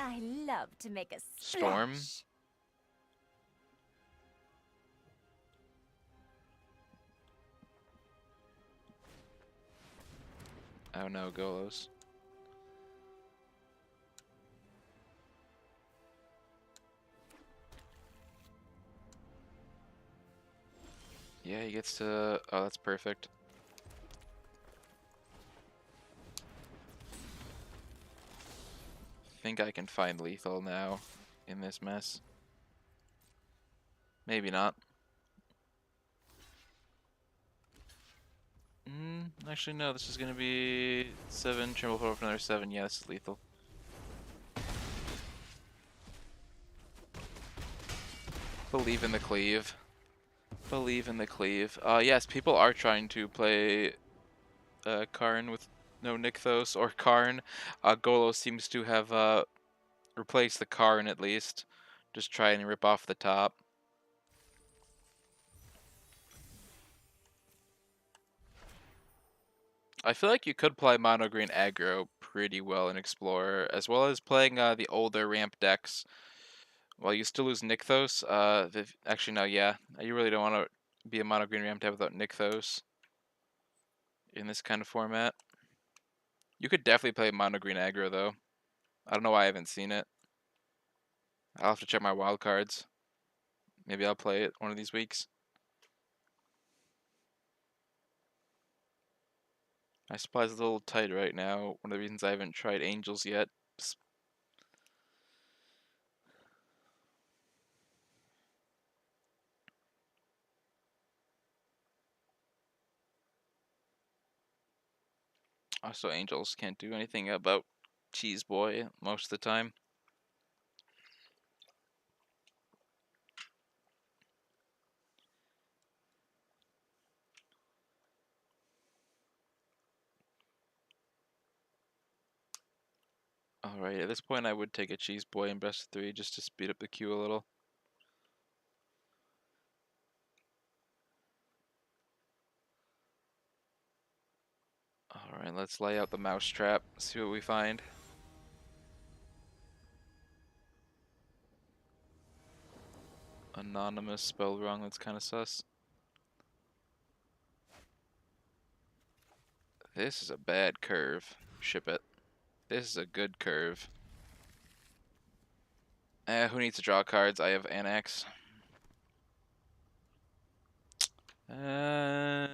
Speaker 3: I love to make a
Speaker 1: Storm?
Speaker 3: splash.
Speaker 1: Oh no, Golos. Yeah, he gets to... Oh, that's perfect. Think I can find lethal now in this mess. Maybe not. Actually, no, this is gonna be 7. Trimble put up another 7. Yeah, this is lethal. Believe in the cleave. Believe in the cleave. Yes, people are trying to play Karn with no Nykthos or Karn. Golo seems to have replaced the Karn at least. Just try and rip off the top. I feel like you could play mono green aggro pretty well in Explorer, as well as playing the older ramp decks. While you still lose Nykthos, actually no, yeah, you really don't want to be a mono green ramp deck without Nykthos in this kind of format. You could definitely play mono green aggro though. I don't know why I haven't seen it. I'll have to check my wild cards. Maybe I'll play it one of these weeks. My supply's a little tight right now. One of the reasons I haven't tried Angels yet. Also, angels can't do anything about Cheese Boy most of the time. Alright, at this point I would take a Cheese Boy in best of 3 just to speed up the queue a little. Alright, let's lay out the mousetrap, see what we find. Anonymous spelled wrong, that's kind of sus. This is a bad curve. Ship it. This is a good curve. Who needs to draw cards? I have Annex. I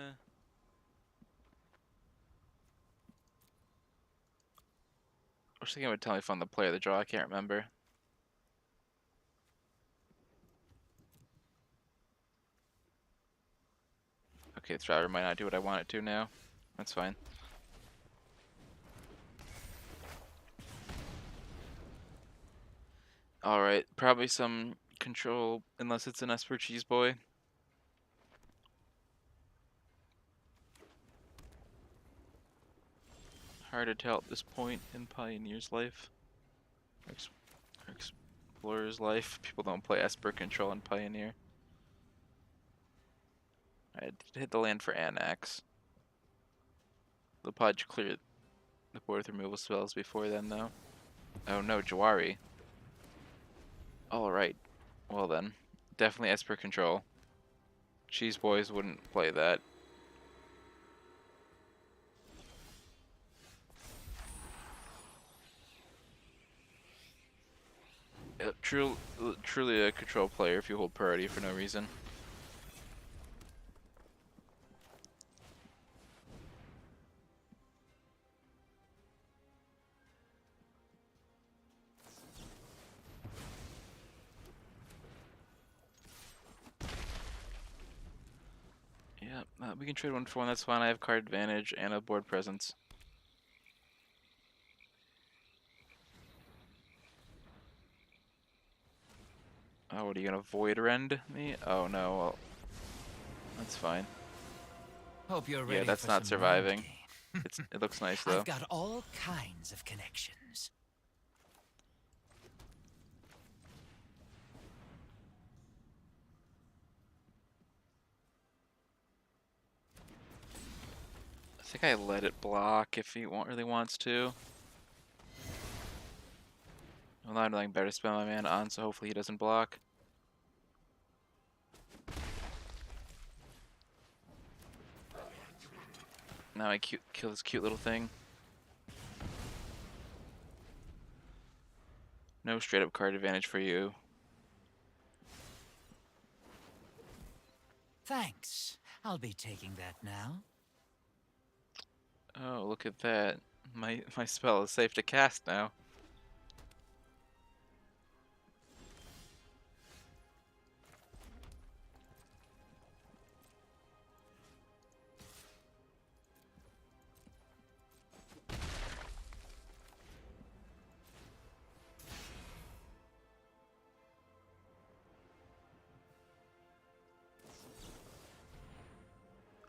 Speaker 1: wish they would tell me if I'm the player of the draw. I can't remember. Okay, the driver might not do what I want it to now. That's fine. Alright, probably some control, unless it's an Esper Cheese Boy. Hard to tell at this point in Pioneer's life. Or Explorer's life. People don't play Esper control in Pioneer. I hit the land for Annex. They'll probably clear the board with removal spells before then, though. Oh no, Jawari. Alright. Well then. Definitely Esper control. Cheese Boys wouldn't play that. Truly a control player if you hold priority for no reason. Yeah, we can trade 1 for 1, that's fine. I have card advantage and a board presence. Oh, what are you gonna void rend me? Oh no, well, that's fine.
Speaker 6: Hope you're ready
Speaker 1: Yeah, that's
Speaker 6: for
Speaker 1: not
Speaker 6: some round
Speaker 1: surviving.
Speaker 6: game.
Speaker 1: It looks nice though.
Speaker 6: I've got all kinds of connections.
Speaker 1: I think I let it block if he really wants to. Well, I'm doing better to spend my mana on, so hopefully he doesn't block. Now I kill this cute little thing. No straight up card advantage for you.
Speaker 6: Thanks. I'll be taking that now.
Speaker 1: Oh, look at that. My spell is safe to cast now.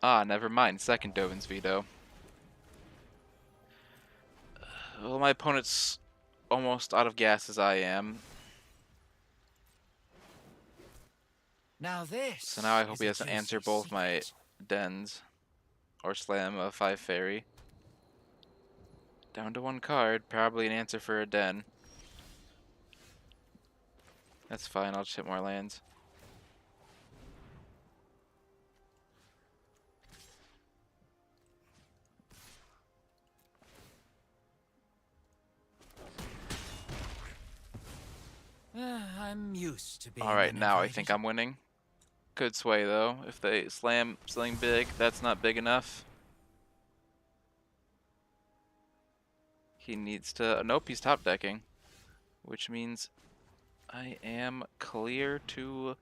Speaker 1: Ah, never mind. Second Dovin's veto. Well, my opponent's almost out of gas as I am.
Speaker 6: Now this.
Speaker 1: So now I hope
Speaker 6: is
Speaker 1: he
Speaker 6: a
Speaker 1: doesn't answer
Speaker 6: juicy
Speaker 1: both my
Speaker 6: secret.
Speaker 1: dens. Or slam a 5 fairy. Down to 1 card. Probably an answer for a den. That's fine, I'll just hit more lands.
Speaker 6: I'm used to being
Speaker 1: Alright, now I
Speaker 6: uninvited.
Speaker 1: think I'm winning. Good sway though. If they slam something big, that's not big enough. He needs to... Nope, he's top decking. Which means I am clear to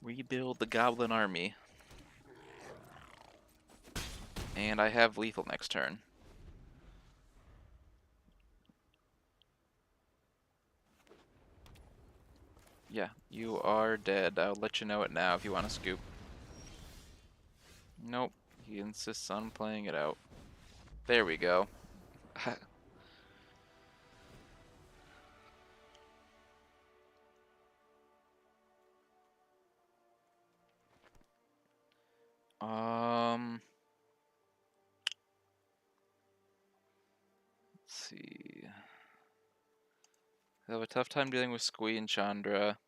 Speaker 1: rebuild the goblin army. And I have lethal next turn. Yeah, you are dead. I'll let you know it now if you want to scoop. Nope. He insists on playing it out. There we go. Um, let's see. I have a tough time dealing with Squee and Chandra.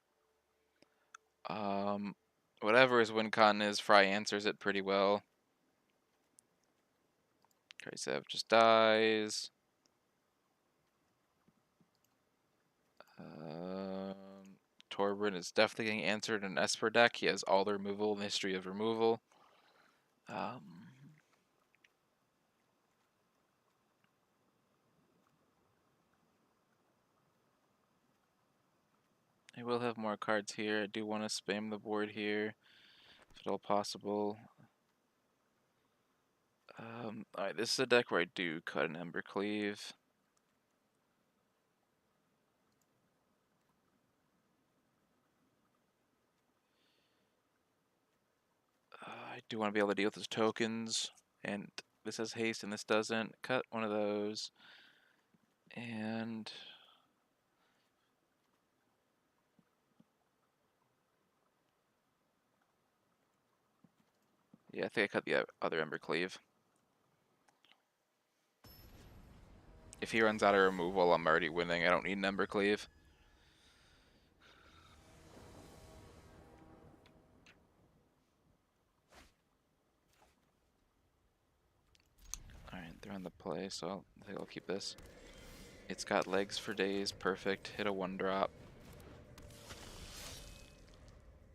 Speaker 1: Um, whatever his win con is, Fry answers it pretty well. Krisev just dies. Torbjorn is definitely getting answered in Esper deck. He has all the removal in the history of removal. Um, I will have more cards here. I do want to spam the board here, if at all possible. Alright, this is a deck where I do cut an Ember Cleave. I do want to be able to deal with his tokens, and this has haste and this doesn't. Cut one of those, and yeah, I think I cut the other Ember Cleave. If he runs out of removal, I'm already winning. I don't need an Ember Cleave. Alright, they're on the play, so I think I'll keep this. It's got legs for days, perfect. Hit a 1-drop.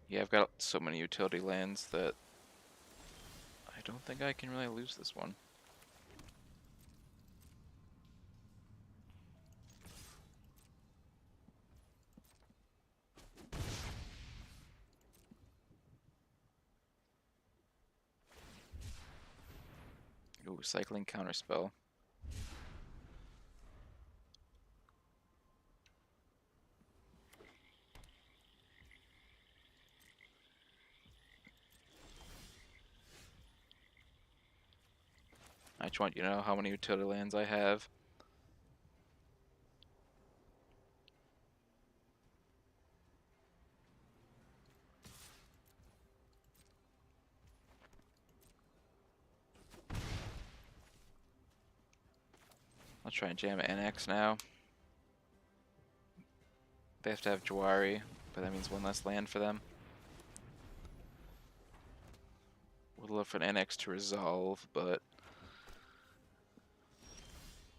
Speaker 1: Yeah, I've got so many utility lands that I don't think I can really lose this one. Ooh, cycling counterspell. I just want you to know how many utility lands I have. I'll try and jam NX now. They have to have Jawari, but that means one less land for them. Would love for an NX to resolve, but...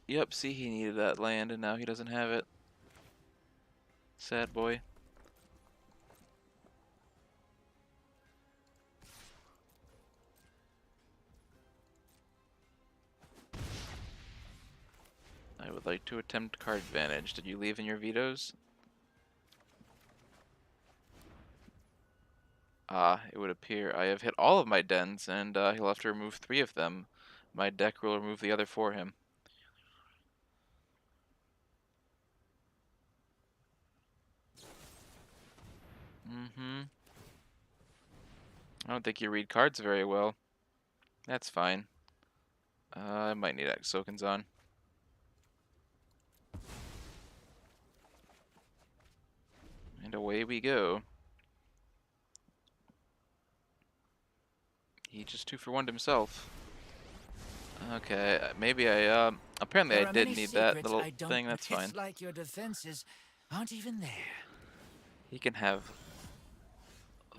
Speaker 1: Yep, see, he needed that land, and now he doesn't have it. Sad boy. I would like to attempt card advantage. Did you leave in your vetoes? It would appear I have hit all of my dens, and he'll have to remove 3 of them. My deck will remove the other for him. I don't think you read cards very well. That's fine. I might need Exokens on. And away we go. He just 2 for 1'd himself. Okay, maybe apparently I
Speaker 6: There are
Speaker 1: did
Speaker 6: many
Speaker 1: need that
Speaker 6: secrets
Speaker 1: little
Speaker 6: I don't.
Speaker 1: thing, that's fine.
Speaker 6: It's like your defenses aren't even there.
Speaker 1: He can have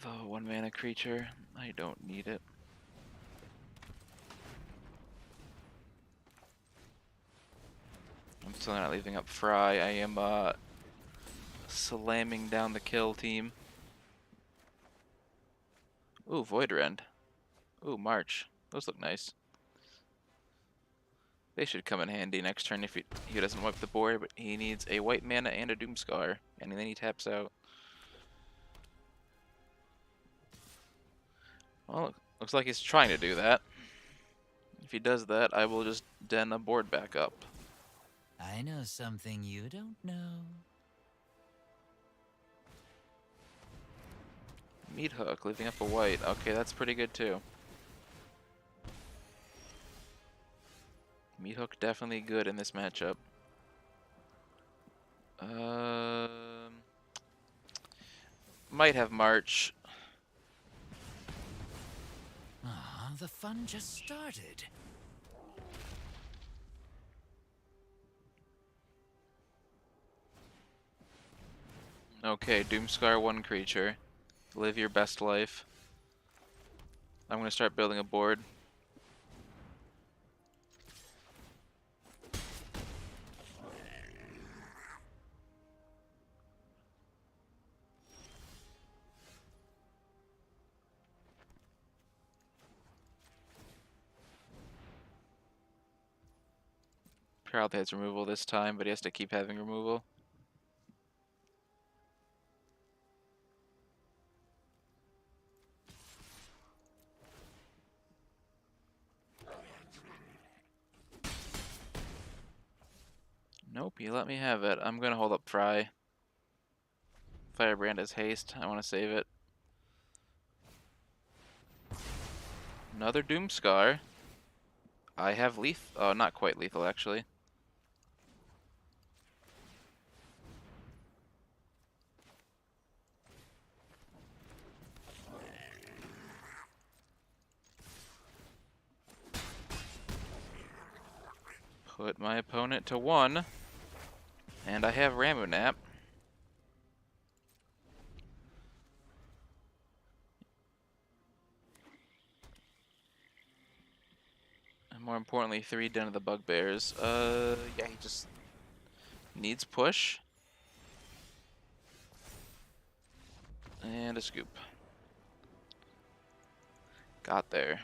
Speaker 1: the 1 mana creature. I don't need it. I'm still not leaving up Fry. I am slamming down the kill team. Ooh, Void Rend. Ooh, March. Those look nice. They should come in handy next turn if he doesn't wipe the board, but he needs a white mana and a Doomscar, and then he taps out. Well, looks like he's trying to do that. If he does that, I will just den the board back up.
Speaker 6: I know something you don't know.
Speaker 1: Meat Hook, leaving up a white. Okay, that's pretty good too. Meat Hook definitely good in this matchup. Might have March.
Speaker 6: Ah, the fun just started.
Speaker 1: Okay, Doomscar, one creature. Live your best life. I'm gonna start building a board. Probably has removal this time, but he has to keep having removal. Nope, you let me have it. I'm gonna hold up Fry. Firebrand has haste. I want to save it. Another Doomscar. I have lethal. Oh, not quite lethal, actually. Put my opponent to 1. And I have Ramunap. And more importantly, 3 Den of the Bugbears. Yeah, he just needs push. And a scoop. Got there.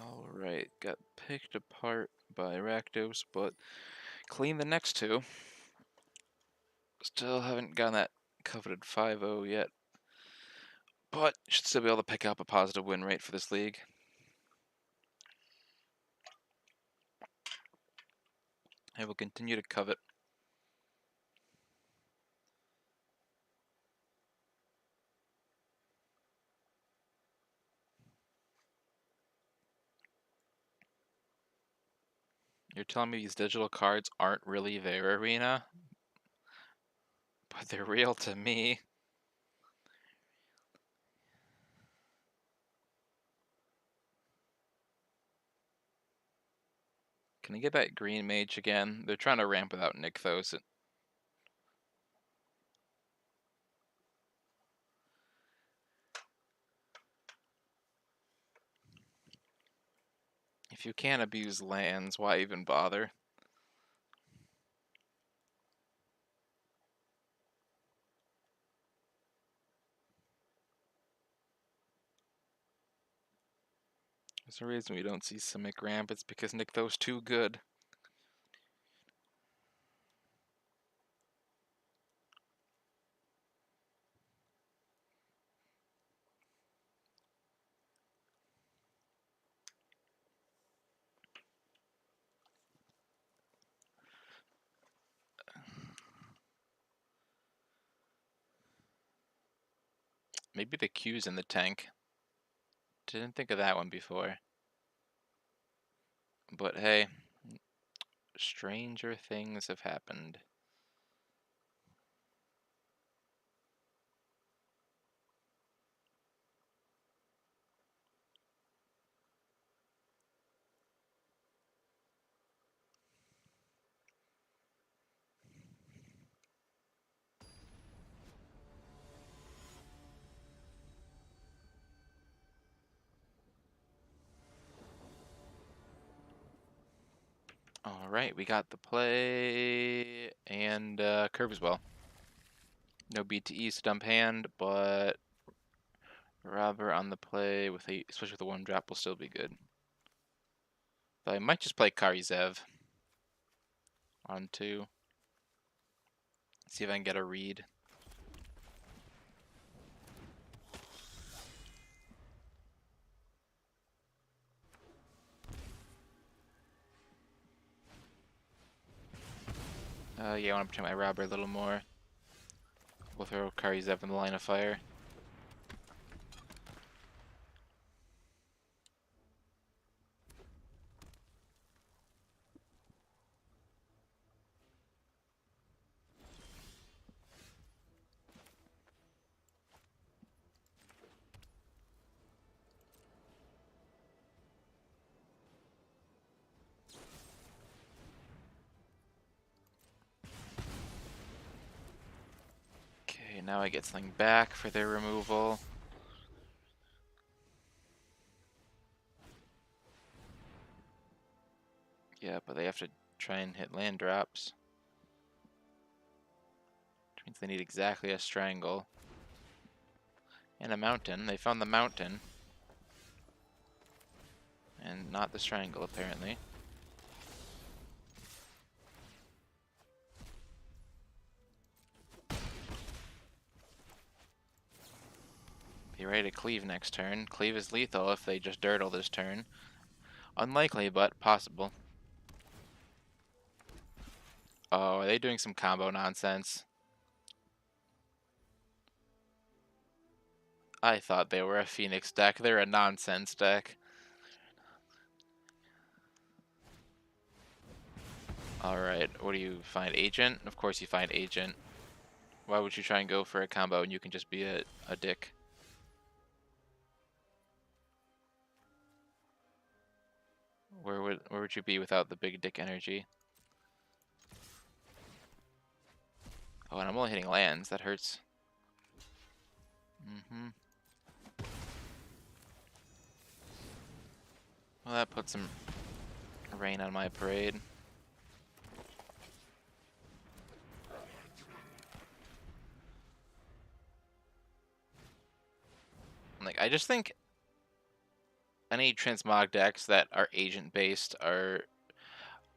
Speaker 1: Alright, got picked apart by Rakdos, but clean the next 2. Still haven't gotten that coveted 5-0 yet. But should still be able to pick up a positive win rate for this league. I will continue to covet. You're telling me these digital cards aren't really their arena? But they're real to me. Can I get that green mage again? They're trying to ramp without Nykthos. If you can't abuse lands, why even bother? There's a reason we don't see Simic ramp. It's because Nykthos too good. Maybe the Q's in the tank. Didn't think of that one before. But hey, stranger things have happened. Alright, we got the play and curve as well. No BTE stump hand, but Robber on the play with especially with the 1-drop will still be good. But I might just play Karizev on 2. See if I can get a read. Yeah, I want to protect my robber a little more. We'll throw Karizev in the line of fire. Okay, now I get something back for their removal. Yeah, but they have to try and hit land drops. Which means they need exactly a strangle. And a mountain. They found the mountain. And not the strangle, apparently. Be ready to cleave next turn. Cleave is lethal if they just dirtle this turn. Unlikely, but possible. Oh, are they doing some combo nonsense? I thought they were a Phoenix deck. They're a nonsense deck. Alright, what do you find? Agent? Of course you find Agent. Why would you try and go for a combo and you can just be a dick? Where would you be without the big dick energy? Oh, and I'm only hitting lands. That hurts. Well, that puts some rain on my parade. Like, I just think any transmog decks that are agent based are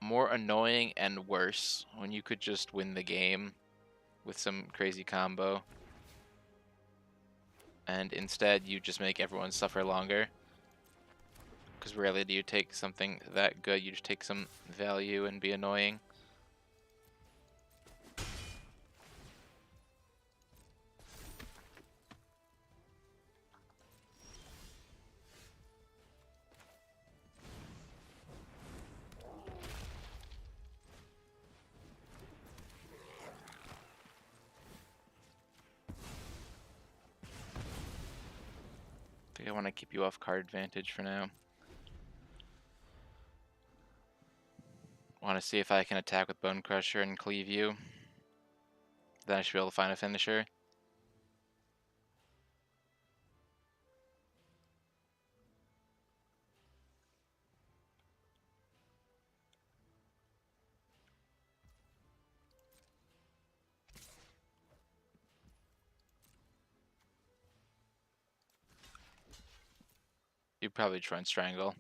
Speaker 1: more annoying and worse when you could just win the game with some crazy combo. And instead, you just make everyone suffer longer. Because rarely do you take something that good, you just take some value and be annoying. I think I want to keep you off card advantage for now. Want to see if I can attack with Bone Crusher and cleave you. Then I should be able to find a finisher. You probably try and strangle.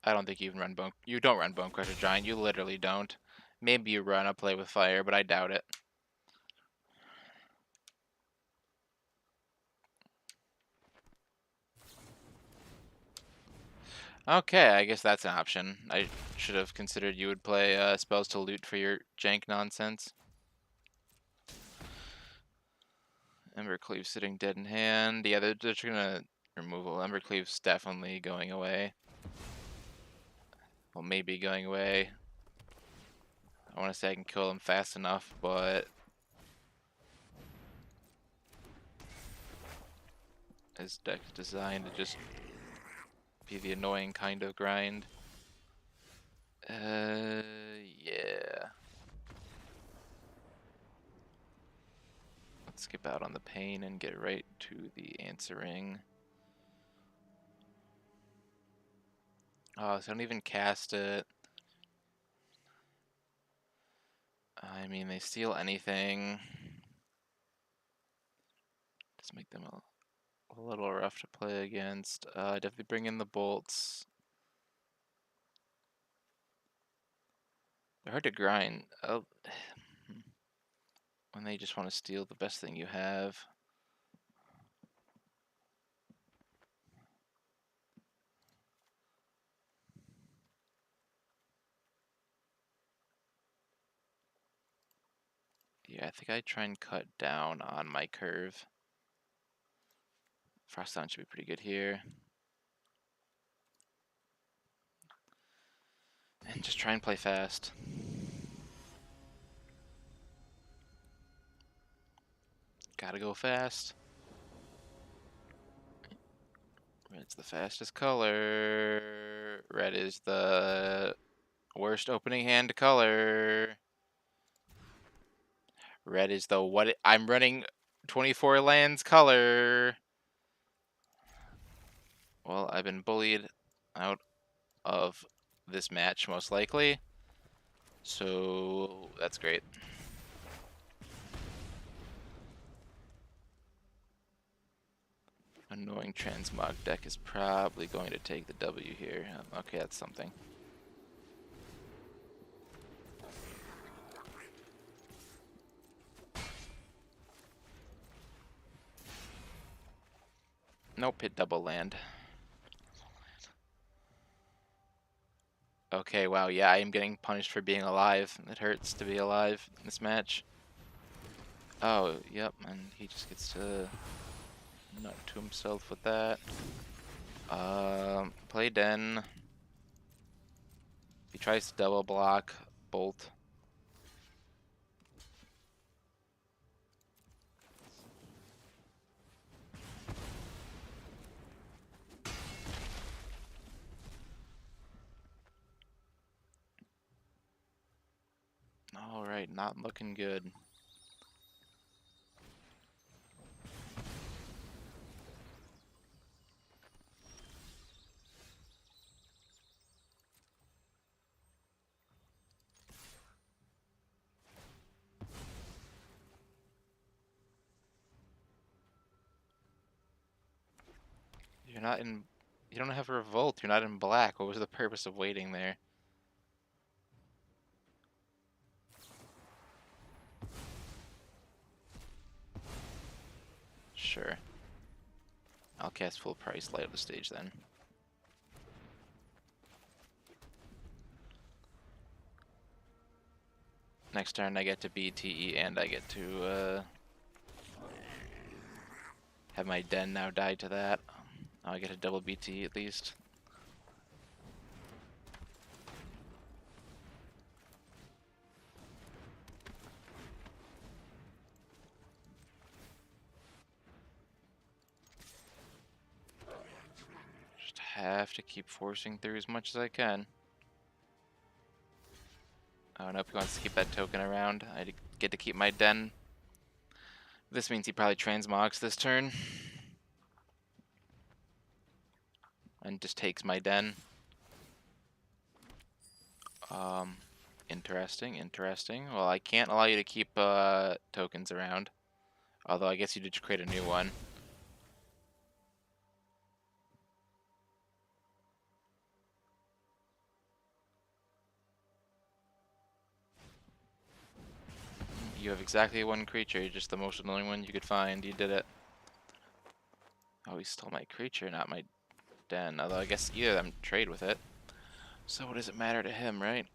Speaker 1: I don't think you even run Bone. You don't run Bone Crusher Giant. You literally don't. Maybe you run a play with fire, but I doubt it. Okay, I guess that's an option. I should have considered you would play spells to loot for your jank nonsense. Embercleave sitting dead in hand. Yeah, they're just gonna removal. Embercleave's definitely going away. Well, maybe going away. I want to say I can kill them fast enough, but his deck's designed to just be the annoying kind of grind. Yeah. Let's skip out on the pain and get right to the answering. Oh, so I don't even cast it. I mean, they steal anything. Just make them a little rough to play against. Definitely bring in the bolts. They're hard to grind. Oh, when they just want to steal the best thing you have. Yeah, I think I try and cut down on my curve. Frost down should be pretty good here. And just try and play fast. Gotta go fast. Red's the fastest color. Red is the worst opening hand color. Red is the what I'm running 24 lands color. Well, I've been bullied out of this match most likely. So that's great. Annoying transmog deck is probably going to take the W here. Okay, that's something. Nope, hit double land. Okay, wow, yeah, I am getting punished for being alive. It hurts to be alive in this match. Oh, yep, and he just gets to nut to himself with that. Play Den. He tries to double block, bolt. Alright, not looking good. You're not in... You don't have a revolt, you're not in black. What was the purpose of waiting there? Sure. I'll cast full price light up the stage then. Next turn I get to BTE and I get to have my Den now die to that. Now I get a double BTE at least. Just have to keep forcing through as much as I can. Oh nope, he wants to keep that token around. I get to keep my Den. This means he probably transmogs this turn. And just takes my Den. Interesting, interesting. Well, I can't allow you to keep tokens around. Although I guess you did create a new one. You have exactly one creature, you're just the most annoying one you could find. You did it. Oh, he stole my creature, not my Den. Although I guess either of them trade with it. So what does it matter to him, right?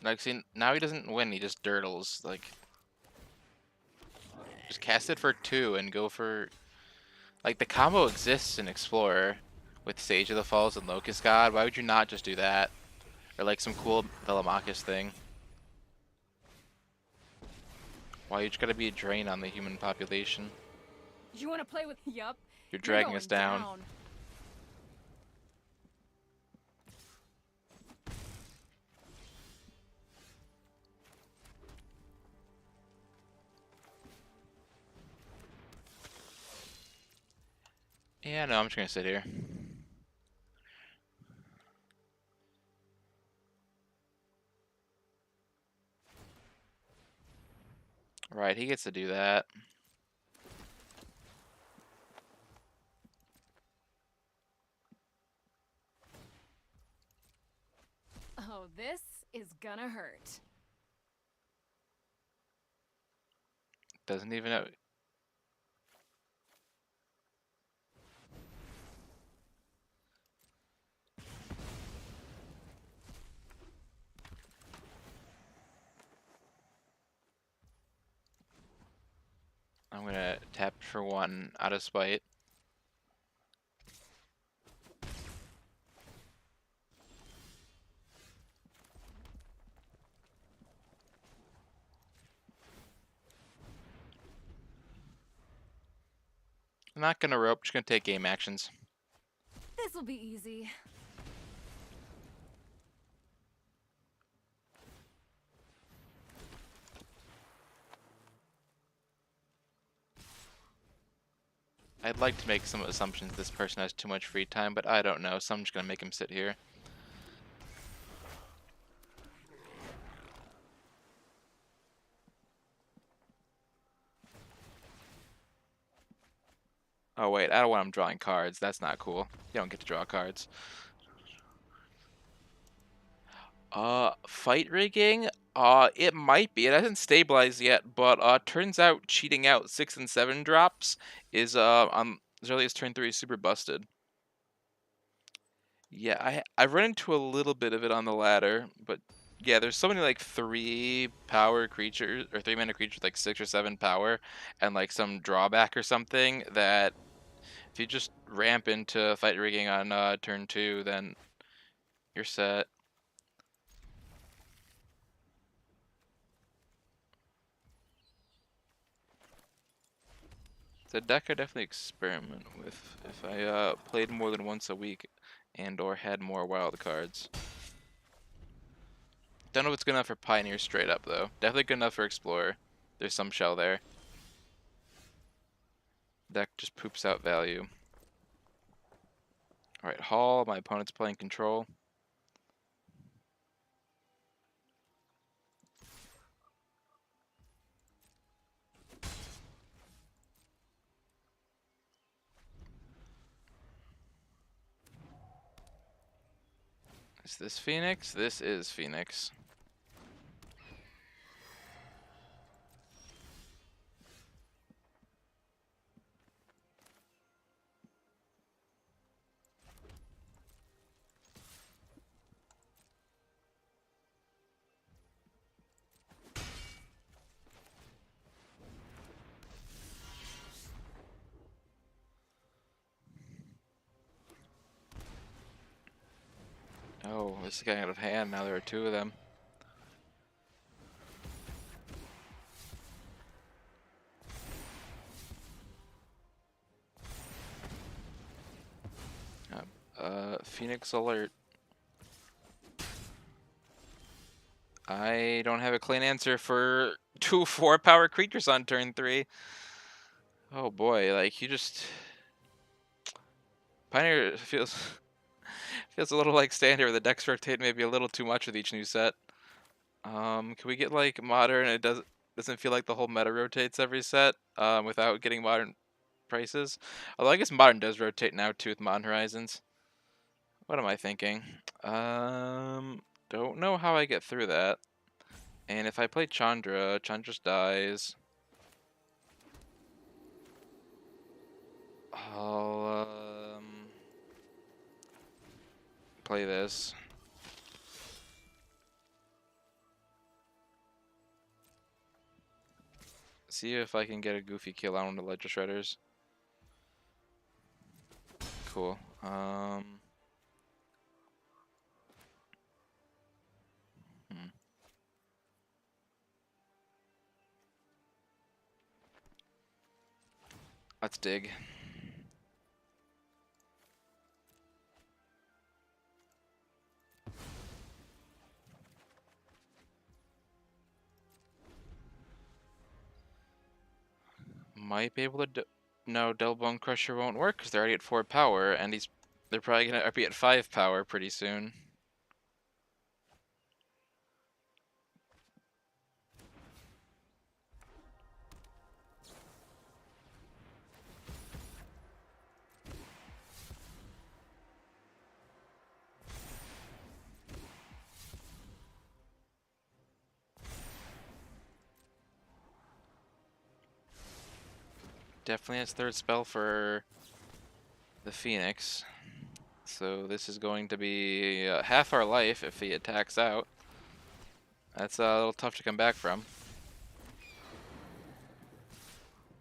Speaker 1: Like, see, now he doesn't win, he just dirtles. Like, just cast it for 2 and go for... Like, the combo exists in Explorer with Sage of the Falls and Locust God. Why would you not just do that? Or like some cool Velomachus thing. Why you just gotta be a drain on the human population?
Speaker 5: You want to play with? Yup.
Speaker 1: You're dragging
Speaker 5: going
Speaker 1: us down. Yeah, no, I'm just gonna sit here. Right, he gets to do that.
Speaker 4: Oh, this is gonna hurt.
Speaker 1: Doesn't even know. I'm gonna tap for 1 out of spite. I'm not gonna rope, just gonna take game actions.
Speaker 4: This will be easy.
Speaker 1: I'd like to make some assumptions this person has too much free time, but I don't know, so I'm just gonna make him sit here. Oh wait, I don't want him drawing cards. That's not cool. You don't get to draw cards. Fight rigging? It might be. It hasn't stabilized yet, but turns out cheating out 6 and 7 drops is on as early as turn 3 is super busted. Yeah, I've run into a little bit of it on the ladder, but yeah, there's so many like 3 power creatures or 3-mana creatures with like 6 or 7 power and like some drawback or something that if you just ramp into fight rigging on turn 2, then you're set. It's a deck I definitely experiment with if I played more than once a week and or had more wild cards. Don't know if it's good enough for Pioneer straight up though. Definitely good enough for Explorer. There's some shell there. Deck just poops out value. Alright, Hall, my opponent's playing control. Is this Phoenix? This is Phoenix. Oh, this is getting out of hand. Now there are 2 of them. Phoenix alert. I don't have a clean answer for 2 4-power creatures on turn 3. Oh boy, like you just Pioneer feels a little like Standard where the decks rotate maybe a little too much with each new set. Can we get like modern? It doesn't feel like the whole meta rotates every set. Without getting modern prices. Although I guess modern does rotate now too with Modern Horizons. What am I thinking? Don't know how I get through that. And if I play Chandra, Chandra just dies. I'll play this. See if I can get a goofy kill on one of the Ledger Shredders. Cool. Hmm. Let's dig. Might be able to. No, Double Bone Crusher won't work because they're already at 4 power, and they're probably gonna be at 5 power pretty soon. Definitely has 3rd spell for the Phoenix. So this is going to be half our life if he attacks out. That's a little tough to come back from.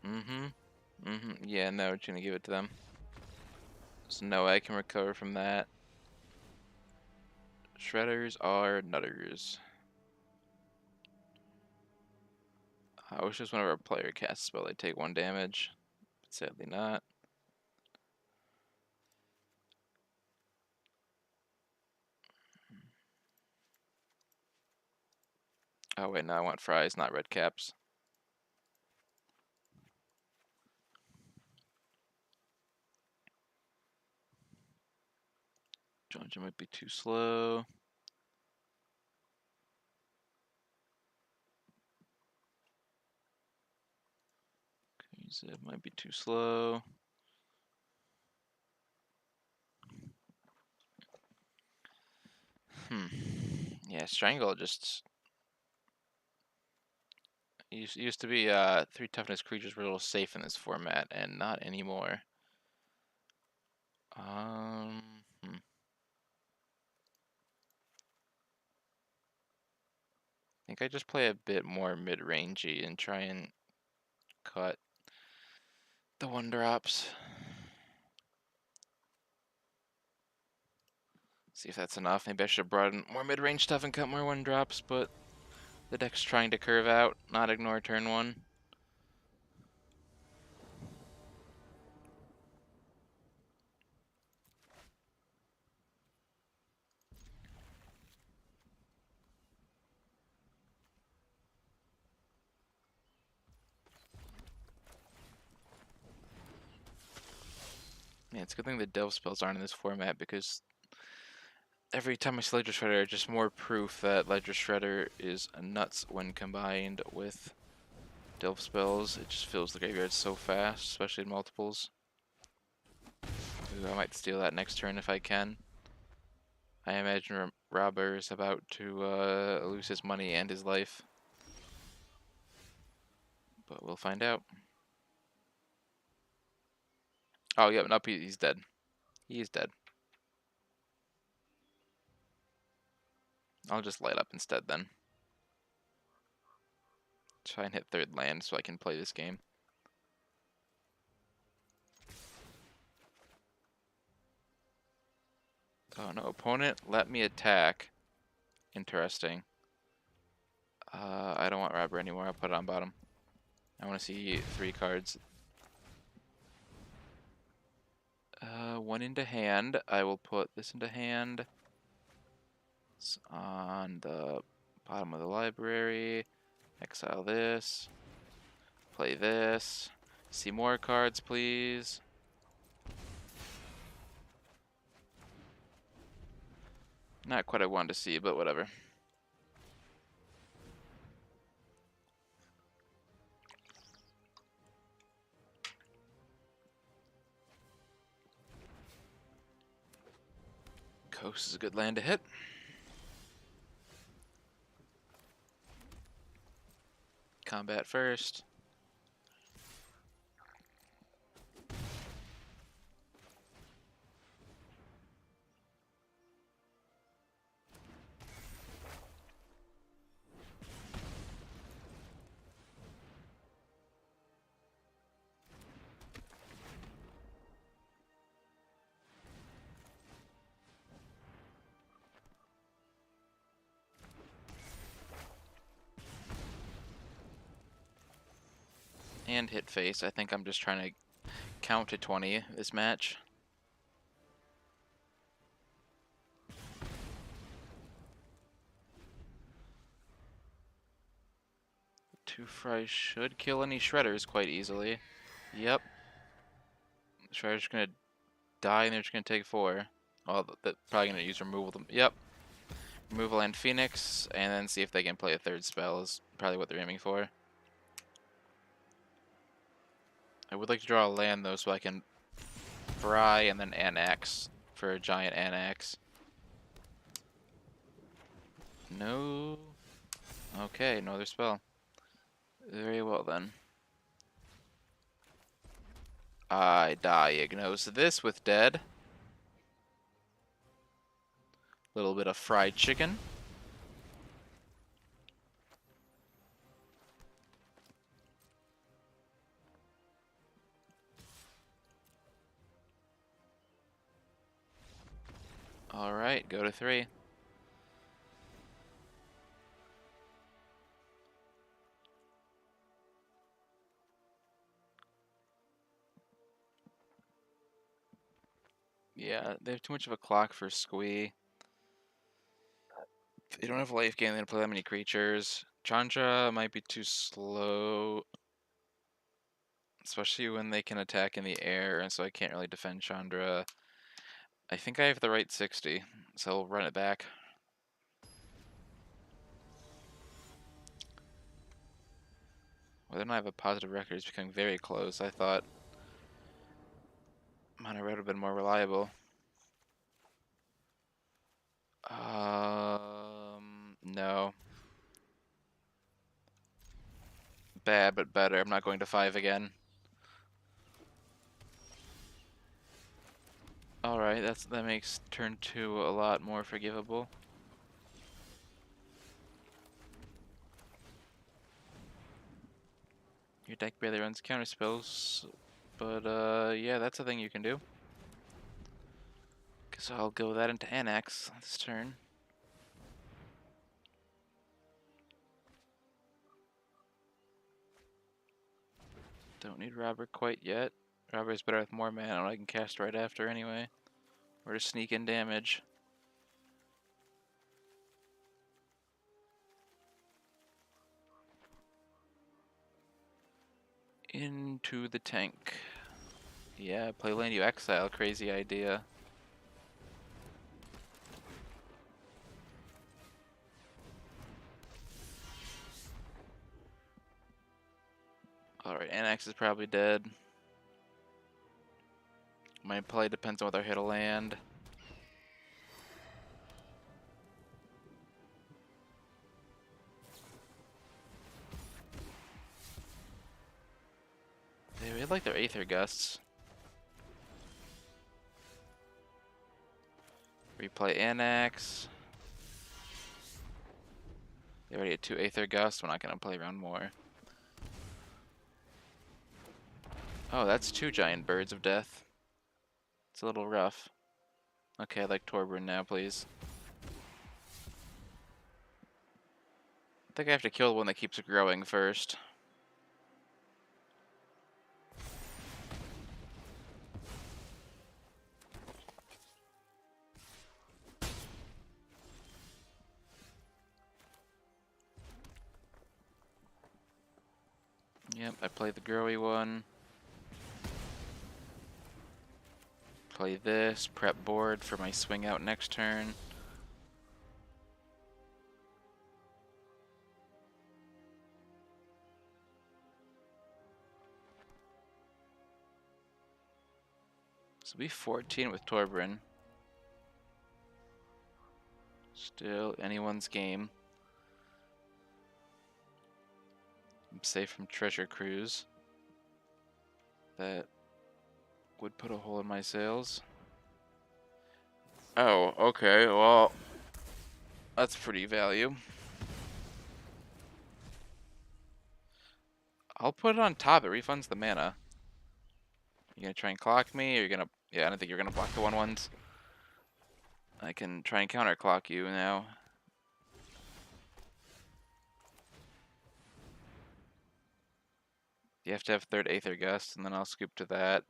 Speaker 1: Mm-hmm. Mm-hmm. Yeah, no, we're gonna give it to them. There's no way I can recover from that. Shredders are nutters. I wish just whenever a player casts a spell, they take 1 damage. But sadly not. Oh wait, no, I want fries, not red caps. Jonesy might be too slow. Zeb might be too slow. Yeah, Strangle just used to be 3 toughness creatures were a little safe in this format, and not anymore. Hmm. I think I just play a bit more mid-rangey and try and cut the 1-drops. See if that's enough. Maybe I should have brought in more mid-range stuff and cut more 1-drops, but the deck's trying to curve out, not ignore turn 1. Yeah, it's a good thing the delve spells aren't in this format, because every time I see Ledger Shredder, just more proof that Ledger Shredder is nuts when combined with delve spells. It just fills the graveyard so fast, especially in multiples. Ooh, I might steal that next turn if I can. I imagine Robber is about to lose his money and his life. But we'll find out. Oh, yeah, nope, he's dead. He is dead. I'll just light up instead then. Try and hit 3rd land so I can play this game. Oh no, opponent, let me attack. Interesting. I don't want Robber anymore, I'll put it on bottom. I want to see 3 cards. 1 into hand. I will put this into hand. It's on the bottom of the library. Exile this. Play this. See more cards, please. Not quite what I wanted to see, but whatever. Coast is a good land to hit. Combat first. And hit face. I think I'm just trying to count to 20 this match. 2 fries should kill any shredders quite easily. Yep. Shredder's gonna die and they're just gonna take 4. Well, they're probably gonna use removal. Yep. Removal and Phoenix, and then see if they can play a 3rd spell is probably what they're aiming for. I would like to draw a land though so I can fry and then annex for a giant annex. No. Okay, no other spell. Very well then. I diagnose this with dead. Little bit of fried chicken. Alright, go to 3. Yeah, they have too much of a clock for Squee. They don't have life gain, they don't play that many creatures. Chandra might be too slow, especially when they can attack in the air, and so I can't really defend Chandra. I think I have the right 60, so I'll run it back. Whether or not I have a positive record is becoming very close. I thought Mono Red would have been more reliable. No. Bad, but better. I'm not going to 5 again. Alright, that makes turn 2 a lot more forgivable. Your deck barely runs counter spells, but yeah, that's a thing you can do. So I'll go that into Annex this turn. Don't need Robber quite yet. Robber's better with more mana, and I can cast right after anyway. Or just sneak in damage. Into the tank. Yeah, play land you exile, crazy idea. Alright, Annex is probably dead. My play depends on whether I hit a land. They really like their Aether Gusts. Replay Annex. They already had 2 Aether Gusts. We're not going to play around more. Oh, that's 2 Giant Birds of Death. It's a little rough. Okay, I like Torbjorn now, please. I think I have to kill the one that keeps growing first. Yep, I play the growy one. Play this, prep board for my swing out next turn. So be 14 with Torbjorn. Still anyone's game. I'm safe from Treasure Cruise. That would put a hole in my sails. Oh, okay, well, that's pretty value. I'll put it on top, it refunds the mana. You gonna try and clock me, or you're gonna... Yeah, I don't think you're gonna block the 1/1s. I can try and counter clock you now. You have to have 3rd Aether Gust, and then I'll scoop to that.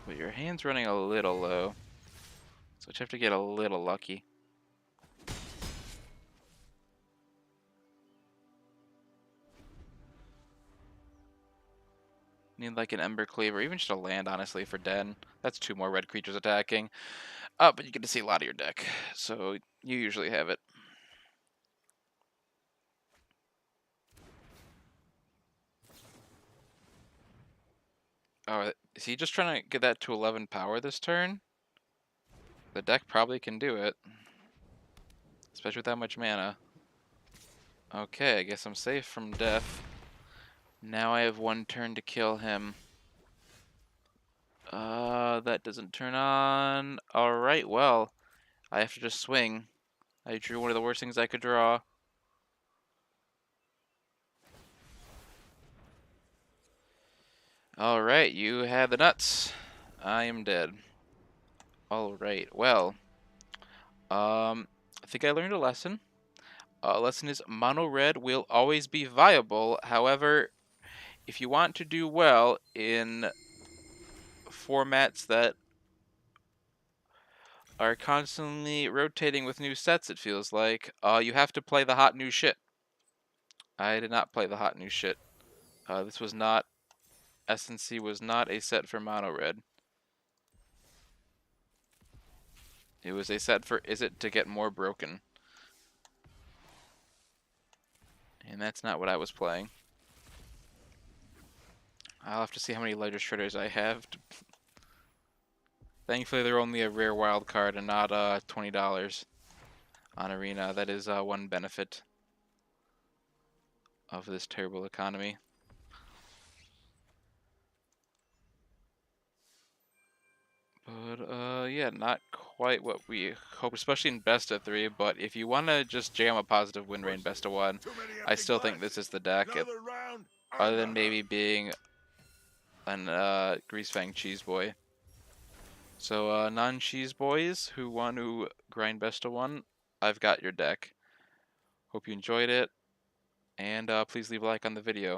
Speaker 1: But your hand's running a little low, so you have to get a little lucky. Need like an Ember Cleaver, even just a land, honestly, for Den. That's 2 more red creatures attacking. But you get to see a lot of your deck, so you usually have it. Oh, is he just trying to get that to 11 power this turn? The deck probably can do it. Especially with that much mana. Okay, I guess I'm safe from death. Now I have 1 turn to kill him. That doesn't turn on. Alright, well, I have to just swing. I drew one of the worst things I could draw. Alright, you had the nuts. I am dead. Alright, well. I think I learned a lesson. Lesson is mono red will always be viable. However, if you want to do well in formats that are constantly rotating with new sets, it feels like, you have to play the hot new shit. I did not play the hot new shit. This was not, SNC was not a set for mono red. It was a set for is it to get more broken. And that's not what I was playing. I'll have to see how many ledger shredders I have. Thankfully, they're only a rare wild card and not $20 on Arena. That is one benefit of this terrible economy. But yeah, not quite what we hope, especially in best of 3. But if you want to just jam a positive win rate in best of 1, I still think this is the deck. Other than maybe being an Greasefang Cheese Boy. So non-cheese boys who want to grind best of 1, I've got your deck. Hope you enjoyed it, and please leave a like on the video.